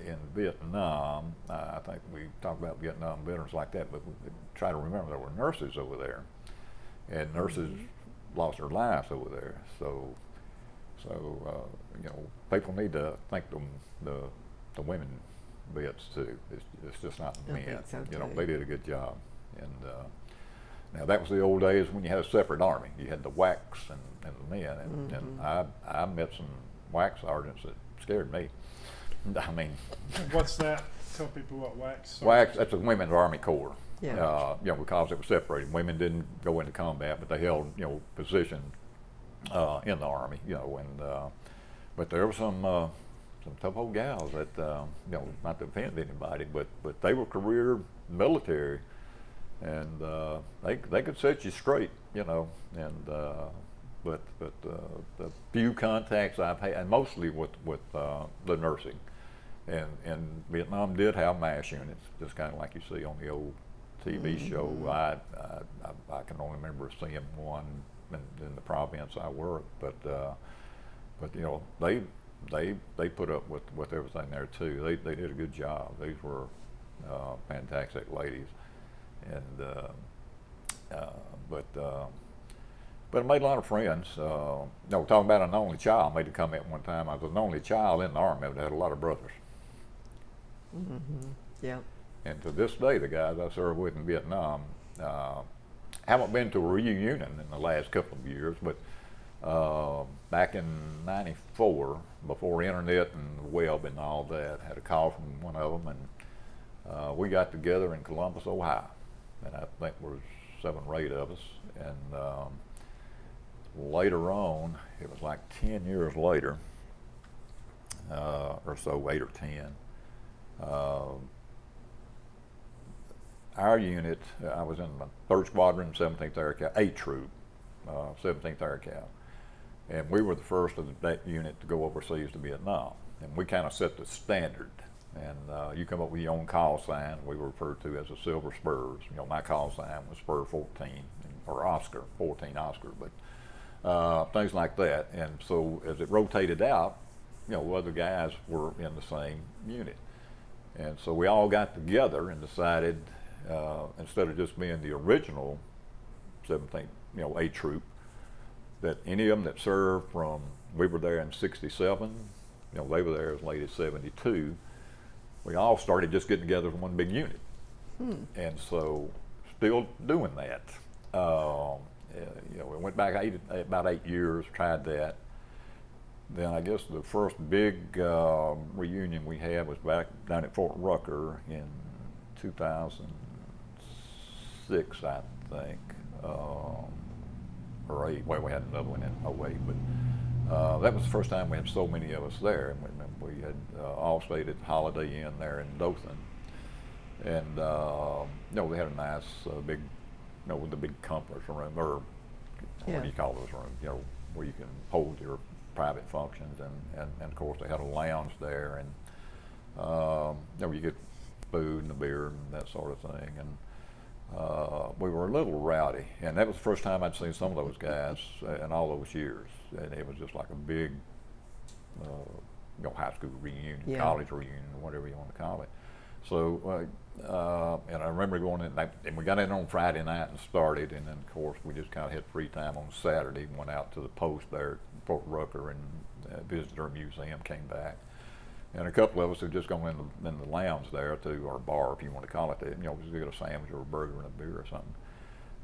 in Vietnam, I think we talk about Vietnam veterans like that, but we try to remember there were nurses over there, and nurses lost their lives over there. So you know, people need to thank the women vets too. It's just not the I men. think so, You know, too. they did a good job. And now that was the old days when you had a separate army. You had the WACs and the men, and I met some WAC sergeants that scared me. I mean, What's that? Tell people what wax. WACs, that's a Women's Army Corps. Yeah. You know, because it was separated. Women didn't go into combat, but they held, you know, position in the Army, you know, and but there were some tough old gals that, you know, not to offend anybody, but they were career military, and they could set you straight, you know, and but the few contacts I've had, and mostly with the nursing, and Vietnam did have MASH units, just kind of like you see on the old TV show. I can only remember seeing one in the province I worked, but you know, they put up with everything there too. They did a good job. These were fantastic ladies, and but I made a lot of friends. No, talking about an only child, I made a comment one time. I was an only child in the Army, but I had a lot of brothers. Yeah. And to this day, the guys I served with in Vietnam, haven't been to a reunion in the last couple of years, but back in '94, before internet and the web and all that, had a call from one of them, and we got together in Columbus, Ohio, and I think there was 7 or 8 of us, and later on, it was like 10 years later, or so, 8 or 10, our unit, I was in the 3rd Squadron, 17th Air Cav, A Troop, 17th Air Cav, and we were the first of that unit to go overseas to Vietnam, and we kind of set the standard. And you come up with your own call sign. We were referred to as the Silver Spurs. You know, my call sign was Spur 14 or Oscar, 14 Oscar, but things like that. And so as it rotated out, you know, other guys were in the same unit. And so we all got together and decided, instead of just being the original 17th, you know, A Troop, that any of them that served from, we were there in '67, you know, they were there as late as '72. We all started just getting together as one big unit. And so still doing that. You know, we went back about 8 years, tried that. Then I guess the first big reunion we had was back down at Fort Rucker in 2006, I think, or 8. Well, we had another one in 08, but that was the first time we had so many of us there. And we had all stayed at the Holiday Inn there in Dothan. And, you know, they had a nice big, you know, with the big conference room, or what do you call those rooms, you know, where you can hold your private functions. And of course, they had a lounge there. And, you know, you get food and the beer and that sort of thing. And we were a little rowdy. And that was the first time I'd seen some of those guys in all those years. And it was just like a big, you know, high school reunion, college reunion, whatever you want to call it. So, and I remember going in, and we got in on Friday night and started, and then of course we just kind of had free time on Saturday and went out to the post there at Fort Rucker and visited our museum, came back. And a couple of us had just gone in the lounge there to, or bar if you want to call it that, you know, just get a sandwich or a burger and a beer or something.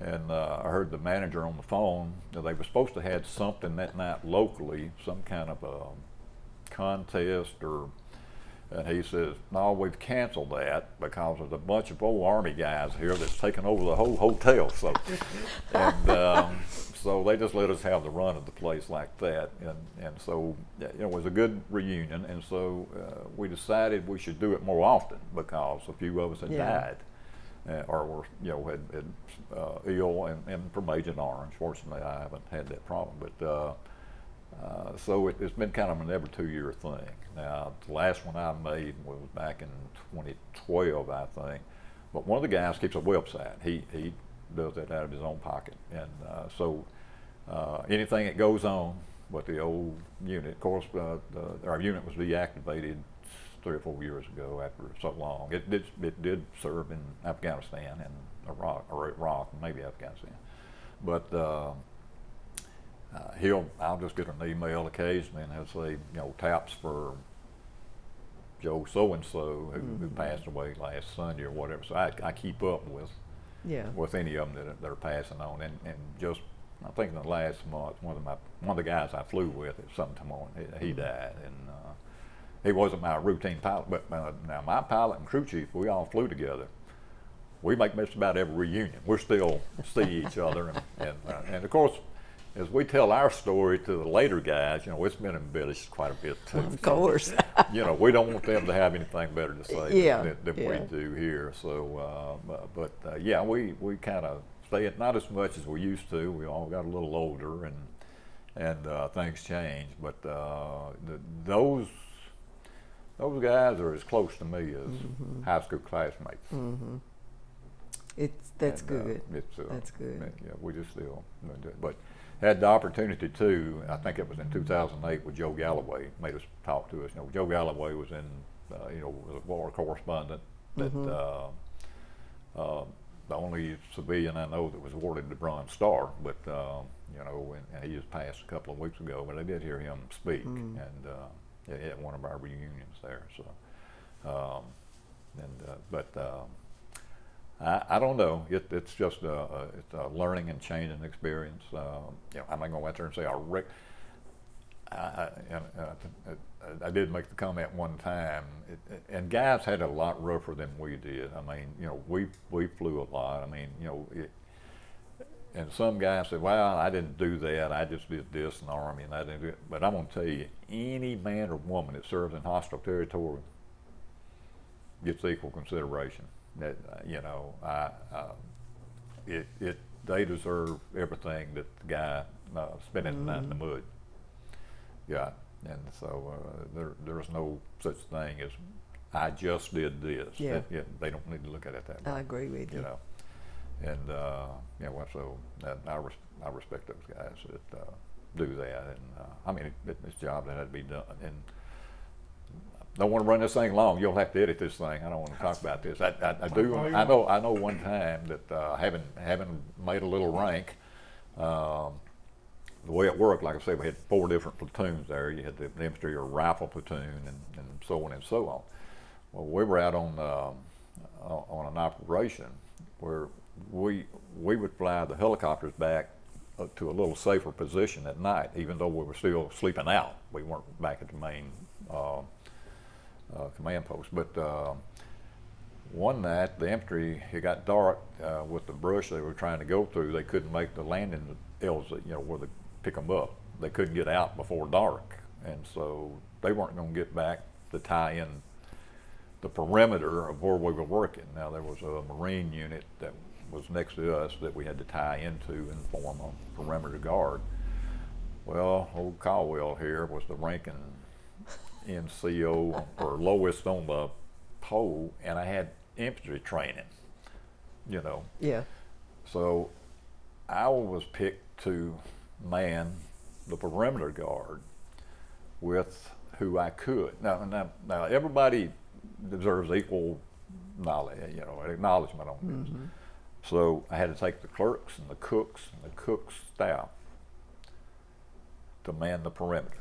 And I heard the manager on the phone that they were supposed to have something that night locally, some kind of a contest or. And he says, no, we've canceled that because there's a bunch of old Army guys here that's taken over the whole hotel. So, and so they just let us have the run of the place like that. And so, it was a good reunion. And so we decided we should do it more often because a few of us had died or were, had ill and from Agent Orange. Fortunately, I haven't had that problem. But so it's been kind of an every 2 year thing. Now, the last one I made was back in 2012, I think. But one of the guys keeps a website. He does that out of his own pocket. And so anything that goes on with the old unit, of course, our unit was deactivated 3 or 4 years ago after so long. It did serve in Afghanistan and Iraq, maybe Afghanistan. But I'll just get an email occasionally and he'll say, taps for Joe so-and-so who passed away last Sunday or whatever. So I keep up with any of them that are passing on. And just, I think in the last month, one of the guys I flew with at some time on, he died. And he wasn't my routine pilot, but now my pilot and crew chief, we all flew together. We make just about every reunion. We still see each other. And of course, as we tell our story to the later guys, it's been embellished quite a bit too. Of course. We don't want them to have anything better to say than we Yeah. do here. So, we kind of stay it, not as much as we used to. We all got a little older and things change. But those guys are as close to me as high school classmates. Mm-hmm. That's good. That's good. Yeah, we just still do it. But had the opportunity to, I think it was in 2008 with Joe Galloway, made us talk to us. Joe Galloway was was a war correspondent that the only civilian I know that was awarded the Bronze Star, but and he just passed a couple of weeks ago, but I did hear him speak and at one of our reunions there. So, I don't know. It's just it's a learning and changing experience. I'm not going to go out there and say I did make the comment one time, and guys had it a lot rougher than we did. I mean, we flew a lot. I mean, and some guys said, "Well, I didn't do that. I just did this in the Army, and I didn't do it." But I'm going to tell you, any man or woman that serves in hostile territory gets equal consideration. That they deserve everything that the guy spending the night in the mud. Yeah, and so there's no such thing as I just did this. Yeah. They don't need to look at it that way. I agree with you. And so I respect those guys that do that. And it's a job that had to be done. And don't want to run this thing long. You'll have to edit this thing. I don't want to talk about this. I do. I know one time that having made a little rank, the way it worked, like I said, we had 4 different platoons there. You had the infantry or rifle platoon and so on and so on. Well, we were out on an operation where we would fly the helicopters back to a little safer position at night, even though we were still sleeping out. We weren't back at the main command post. But one night, the infantry, it got dark with the brush they were trying to go through. They couldn't make the landing hills, where they pick them up. They couldn't get out before dark, and so they weren't going to get back to tie in the perimeter of where we were working. Now, there was a Marine unit that was next to us that we had to tie into and form a perimeter guard. Well, old Caldwell here was the ranking NCO or lowest on the pole, and I had infantry training, Yeah. So I was picked to man the perimeter guard with who I could. Now everybody deserves equal knowledge, acknowledgement on this. Mm-hmm. So I had to take the clerks and the cooks and the cook's staff to man the perimeter.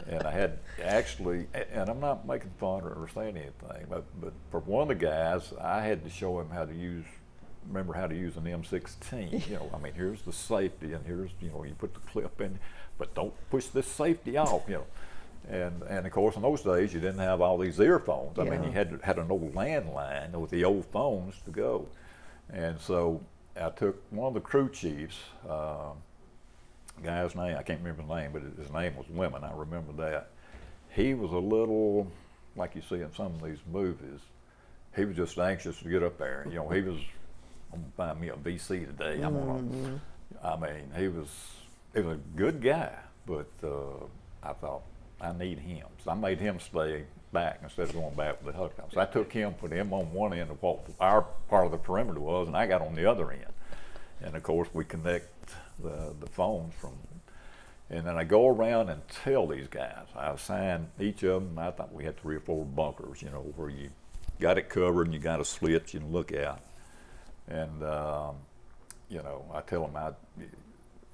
And I had actually, and I'm not making fun or saying anything, but for one of the guys, I had to show him how to use remember how to use an M16. You know, I mean, here's the safety, and here's, you know, you put the clip in, but don't push this safety off, you know. And of course, in those days, you didn't have all these earphones. I mean, you had an old landline with the old phones to go. And so I took one of the crew chiefs, guy's name, I can't remember his name, but his name was Lemon, I remember that. He was a little, like you see in some of these movies, he was just anxious to get up there. You know, he was, I'm gonna find me a VC today. I mean, he was a good guy, but I thought, I need him. So I made him stay back instead of going back with the helicopter. So I took him, put him on one end of what our part of the perimeter was, and I got on the other end. And of course, we connect the phones from, and then I go around and tell these guys. I assign each of them, I thought we had 3 or 4 bunkers, you know, where you got it covered and you got a slit you can look out. And, you know, I tell them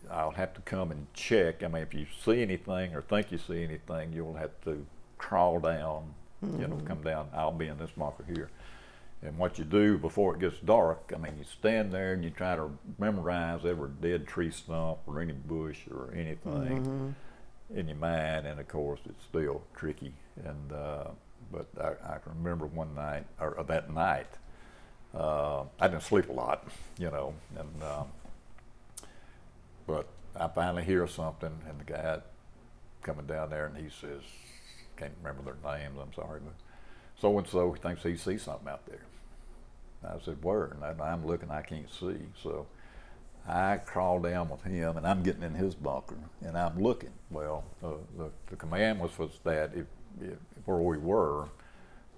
I'll have to come and check. I mean, if you see anything or think you see anything, you'll have to crawl down, you know, come down. I'll be in this bunker here. And what you do before it gets dark, I mean, you stand there and you try to memorize every dead tree stump or any bush or anything in your mind. And of course, it's still tricky. And but I can remember one night, or that night, I didn't sleep a lot, you know, and but I finally hear something, and the guy coming down there, and he says, can't remember their names, I'm sorry, but so-and-so thinks he sees something out there. I said, where? And I'm looking, I can't see. So I crawl down with him, and I'm getting in his bunker, and I'm looking. Well, the command was that if where we were,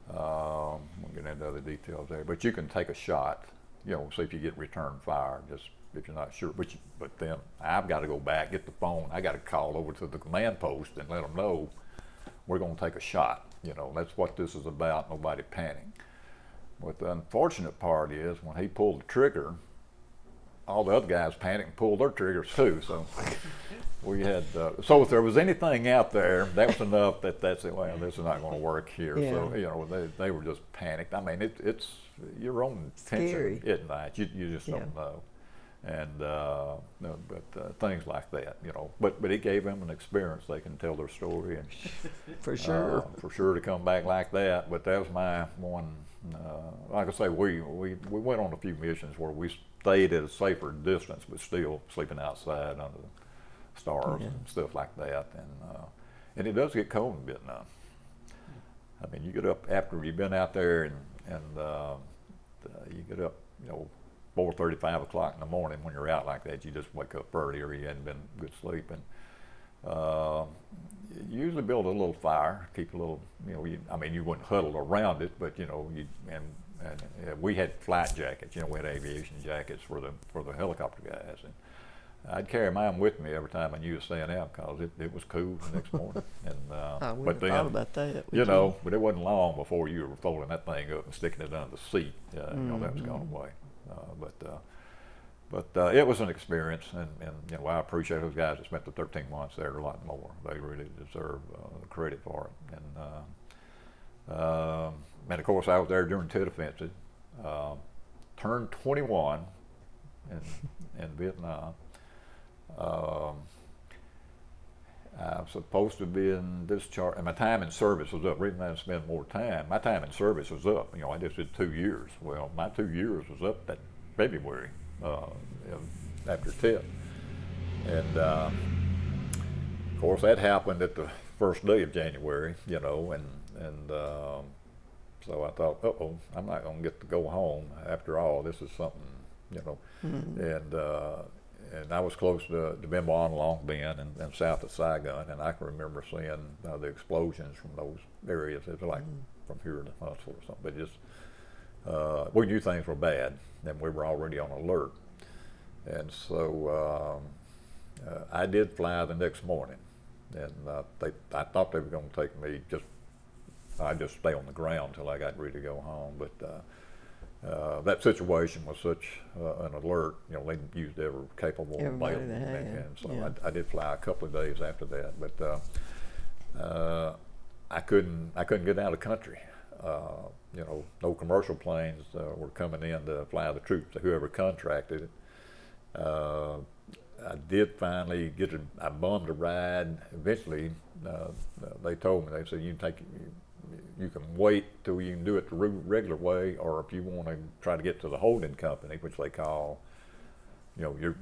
we'll get into other details there, but you can take a shot, you know, see if you get return fire, just if you're not sure. But then I've got to go back, get the phone. I got to call over to the command post and let them know we're going to take a shot. You know, that's what this is about. Nobody panic. But the unfortunate part is when he pulled the trigger, all the other guys panicked and pulled their triggers too. So we had. So if there was anything out there, that was enough that's it. Well, this is not going to work here. Yeah. So you know, they were just panicked. I mean, it's your own tension at night. You just don't know. And no, but things like that, you know. But it gave them an experience. They can tell their story, and For sure. for sure to come back like that. But that was my one. Like I say, we went on a few missions where we stayed at a safer distance, but still sleeping outside under the stars and stuff like that. And it does get cold in Vietnam. I mean, you get up after you've been out there, and you get up, you know, 4:30, 5 o'clock in the morning. When you're out like that, you just wake up early, or you hadn't been good sleep. And you usually build a little fire, keep a little, you know, I mean, you wouldn't huddle around it, but you know, and we had flight jackets. You know, we had aviation jackets for the helicopter guys, and I'd carry mine with me every time I knew to stand out because it was cool the next morning. And I but wouldn't then, have thought about that. you know, but it wasn't long before you were folding that thing up and sticking it under the seat. You know, that was gone away. But it was an experience, and you know, I appreciate those guys that spent the 13 months there a lot more. They really deserve the credit for it. And of course, I was there during Tet Offensive. Turned 21 in Vietnam. I was supposed to be in discharge, and my time in service was up. The reason I didn't spend more time, my time in service was up. You know, I just did 2 years. Well, my 2 years was up that February after Tet. And of course, that happened at the first day of January, you know, and so I thought, I'm not going to get to go home after all. This is something, you know, and I was close to Bien Bon, Long Binh, and south of Saigon, and I can remember seeing the explosions from those areas. It was like from here to Huntsville or something. But just we knew things were bad, and we were already on alert. And so I did fly the next morning, and I thought they were going to take me I'd just stay on the ground until I got ready to go home. But that situation was such an alert. You know, they used every capable Everybody available, they had, and so yeah. I did fly a couple of days after that. But I couldn't get out of the country. no commercial planes were coming in to fly the troops, whoever contracted it. I did finally get I bummed a ride. Eventually, they told me, they said, you can wait till you can do it the regular way, or if you want to try to get to the holding company, which they call, you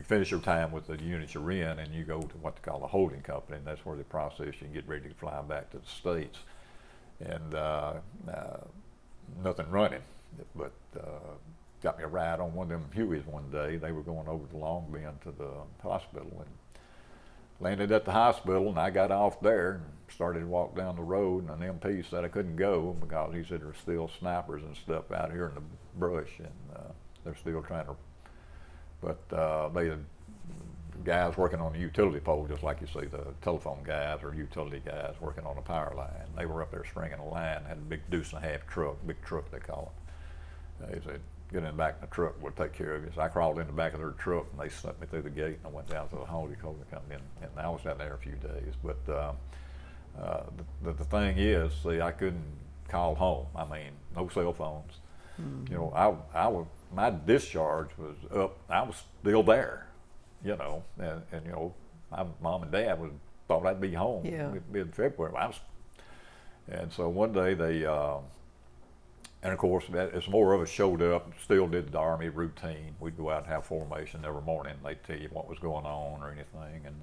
finish your time with the unit you're in, and you go to what they call the holding company, and that's where they process you and get ready to fly back to the States. And nothing running, but got me a ride on one of them Hueys one day. They were going over to Long Bend to the hospital, and landed at the hospital, and I got off there and started to walk down the road, and an MP said I couldn't go because he said there's still snipers and stuff out here in the brush, and they're still trying to, but they had guys working on the utility pole, just like you see the telephone guys or utility guys working on a power line. They were up there stringing a line, had a big 2.5 truck, big truck they call it. They said, get in the back of the truck, we'll take care of you. So I crawled in the back of their truck, and they sent me through the gate, and I went down to the holding company, and I was down there a few days. But the thing is, see, I couldn't call home. I mean, no cell phones. Mm-hmm. I was, my discharge was up. I was still there, and my mom and dad thought I'd be home in February. And so one day they, and of course, as more of us showed up, still did the Army routine. We'd go out and have formation every morning. They'd tell you what was going on or anything. And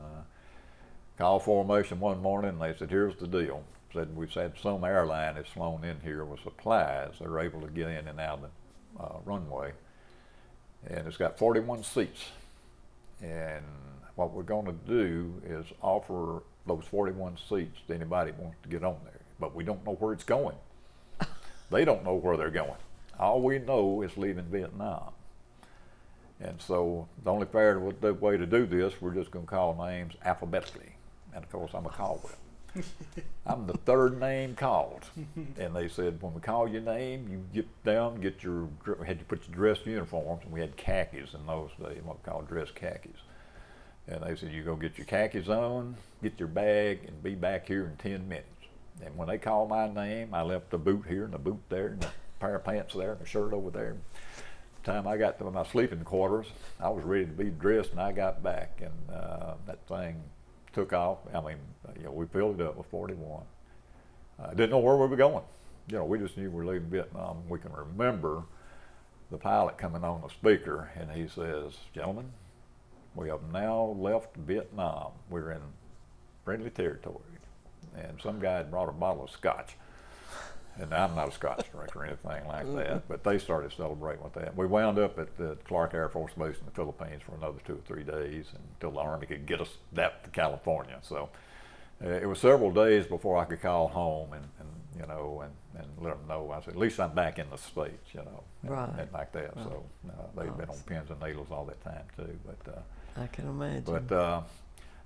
called formation one morning, and they said, here's the deal. Said, we've had some airline that's flown in here with supplies. They're able to get in and out of the runway. And it's got 41 seats. And what we're going to do is offer those 41 seats to anybody who wants to get on there. But we don't know where it's going. They don't know where they're going. All we know is leaving Vietnam. And so the only fair way to do this, we're just going to call names alphabetically. And of course, I'm a Caldwell. I'm the third name called. And they said, when we call your name, you get down, had to put your dress uniforms, and we had khakis in those days, what we call dress khakis. And they said, you go get your khakis on, get your bag, and be back here in 10 minutes. And when they called my name, I left the boot here and the boot there and a pair of pants there and a shirt over there. The time I got to my sleeping quarters, I was ready to be dressed, and I got back, and that thing took off. I mean, we filled it up with 41. I didn't know where we were going. We just knew we were leaving Vietnam. We can remember the pilot coming on the speaker, and he says, gentlemen, we have now left Vietnam. We're in friendly territory. And some guy had brought a bottle of scotch. And I'm not a scotch drinker or anything like that, but they started celebrating with that. We wound up at the Clark Air Force Base in the Philippines for another 2 or 3 days until the Army could get us that to California. So it was several days before I could call home and let them know. I said, at least I'm back in the States, right. and like that. Right. So they've been on pins and needles all that time too. But I can imagine. But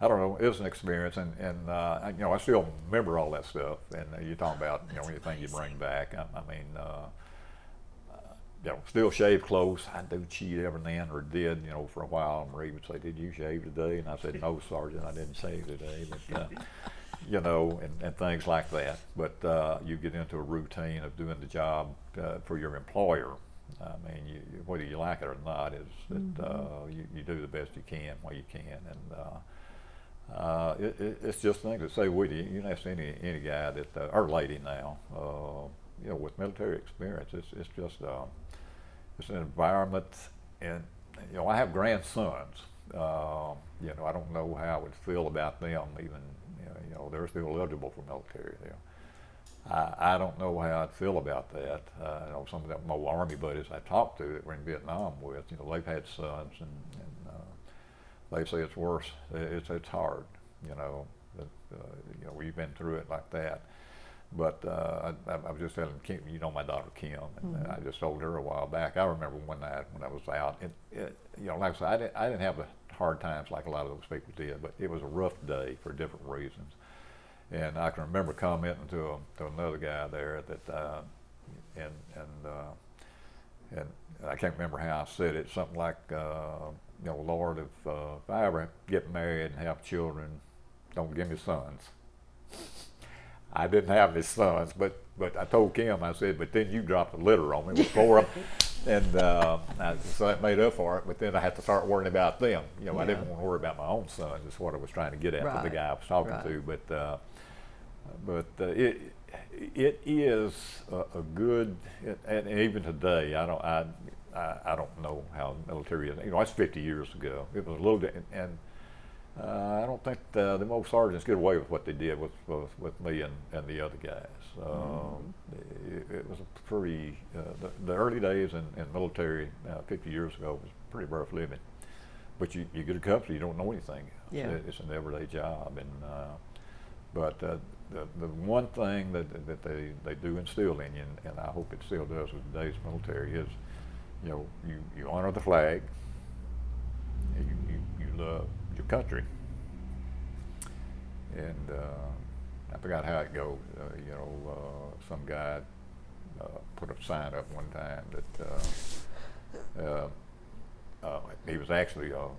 I don't know. It was an experience, and I still remember all that stuff. And you're talking about anything you bring back. I mean, still shave close. I do cheat every now and then, or did for a while. Marie would say, "Did you shave today?" And I said, "No, Sergeant, I didn't shave today." But and things like that. But you get into a routine of doing the job for your employer. I mean, whether you like it or not, is that you do the best you can while you can, and it's just things to say with you. You can ask any guy that or lady now, with military experience. It's just it's an environment, and I have grandsons. I don't know how I would feel about them even. They're still eligible for military. I don't know how I'd feel about that. Some of them old Army buddies I talked to that were in Vietnam with, they've had sons, and they say it's worse. It's hard. We've been through it like that. But I was just telling Kim, my daughter Kim, and I just told her a while back. I remember one night when I was out, and like I said, I didn't have the hard times like a lot of those people did, but it was a rough day for different reasons. And I can remember commenting to another guy there that, and I can't remember how I said it. Something like, Lord, if I ever get married and have children, don't give me sons. I didn't have any sons, but but I told Kim, I said, but then you dropped a litter on me with 4 of them. And so that made up for it, but then I had to start worrying about them. You know, I didn't want to worry about my own son, is what I was trying to get at with the guy I was talking to. But it is a good, and even today, I don't know how military is. You know, that's 50 years ago. It was a little bit, and I don't think the old sergeants get away with what they did with me and the other guys. It was a pretty, the early days in military 50 years ago was pretty rough living. But you get a company, you don't know anything. Yeah. It's an everyday job. And but the one thing that they do instill in you, and I hope it still does with today's military, is, you know, you honor the flag, you love your country. And I forgot how it goes. You know, some guy put a sign up one time that he was actually a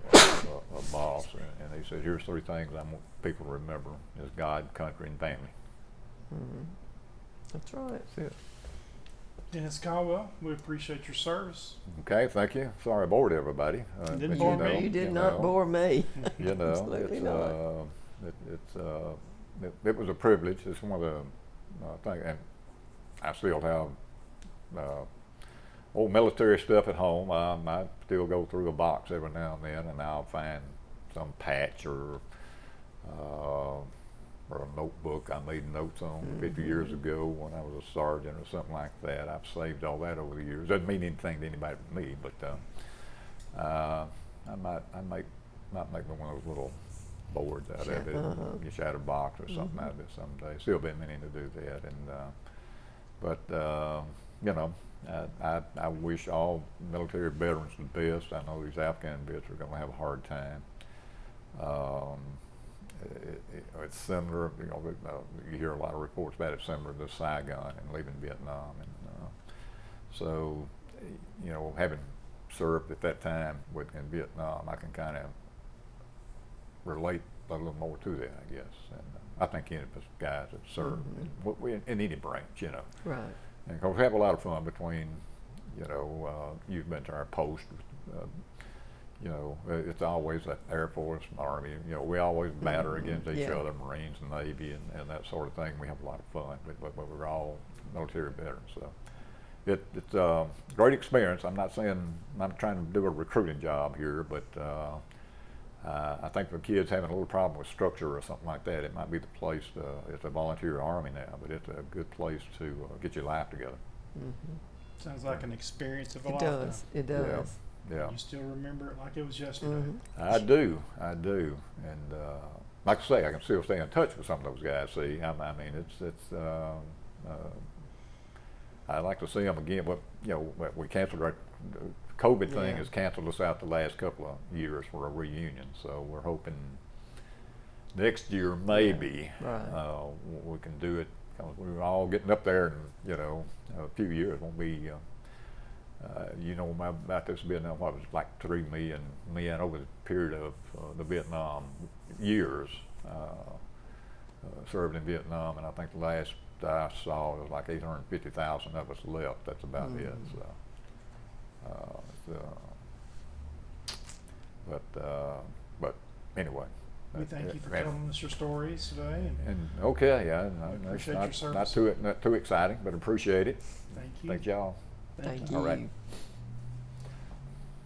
boss, and he said, "Here's 3 things I want people to remember: is God, country, and family." That's right. That's it. Dennis Caldwell, we appreciate your service. Okay, thank you. Sorry I bored everybody. Didn't but bore me. You did not bore me. You know, Absolutely not. It was a privilege. It's one of the things, and I still have old military stuff at home. I still go through a box every now and then, and I'll find some patch or a notebook I made notes on 50 years ago when I was a sergeant or something like that. I've saved all that over the years. Doesn't mean anything to anybody but me, but I might make one of those little boards out of it, you shatter box or something out of it someday. Still been meaning to do that, and you know, I wish all military veterans the best. I know these Afghan vets are going to have a hard time. It's similar, you know, you hear a lot of reports about it similar to Saigon and leaving Vietnam, and so, you know, having served at that time in Vietnam, I can kind of relate a little more to that, I guess. And I think any of us guys that serve in any branch, you know. Right. And 'cause we have a lot of fun between, you know, you've been to our post, you know, it's always the Air Force, Army, you know, we always batter against each other, Marines and Navy and that sort of thing. We have a lot of fun, but we're all military veterans, so. It's a great experience. I'm not saying I'm trying to do a recruiting job here, but I think for kids having a little problem with structure or something like that, it might be the place. It's a volunteer army now, but it's a good place to get your life together. Sounds like an experience of a It lifetime. does. It does. Yeah, You still remember it like it was yesterday. I do, and like I say, I can still stay in touch with some of those guys. See, I mean, it's. I'd like to see them again. But you know, we canceled our COVID thing has canceled us out the last couple of years for a reunion. So we're hoping next year maybe we can do it. We're all getting up there, and you know, a few years won't be. You know about this being what was like 3 million men over the period of the Vietnam years served in Vietnam, and I think the last I saw it was like 850,000 of us left. That's about it. So, but anyway. We thank you for telling us your stories today. And okay, yeah, appreciate your service. not too exciting, but appreciate it. Thank you. Thank y'all. Thank you. All right.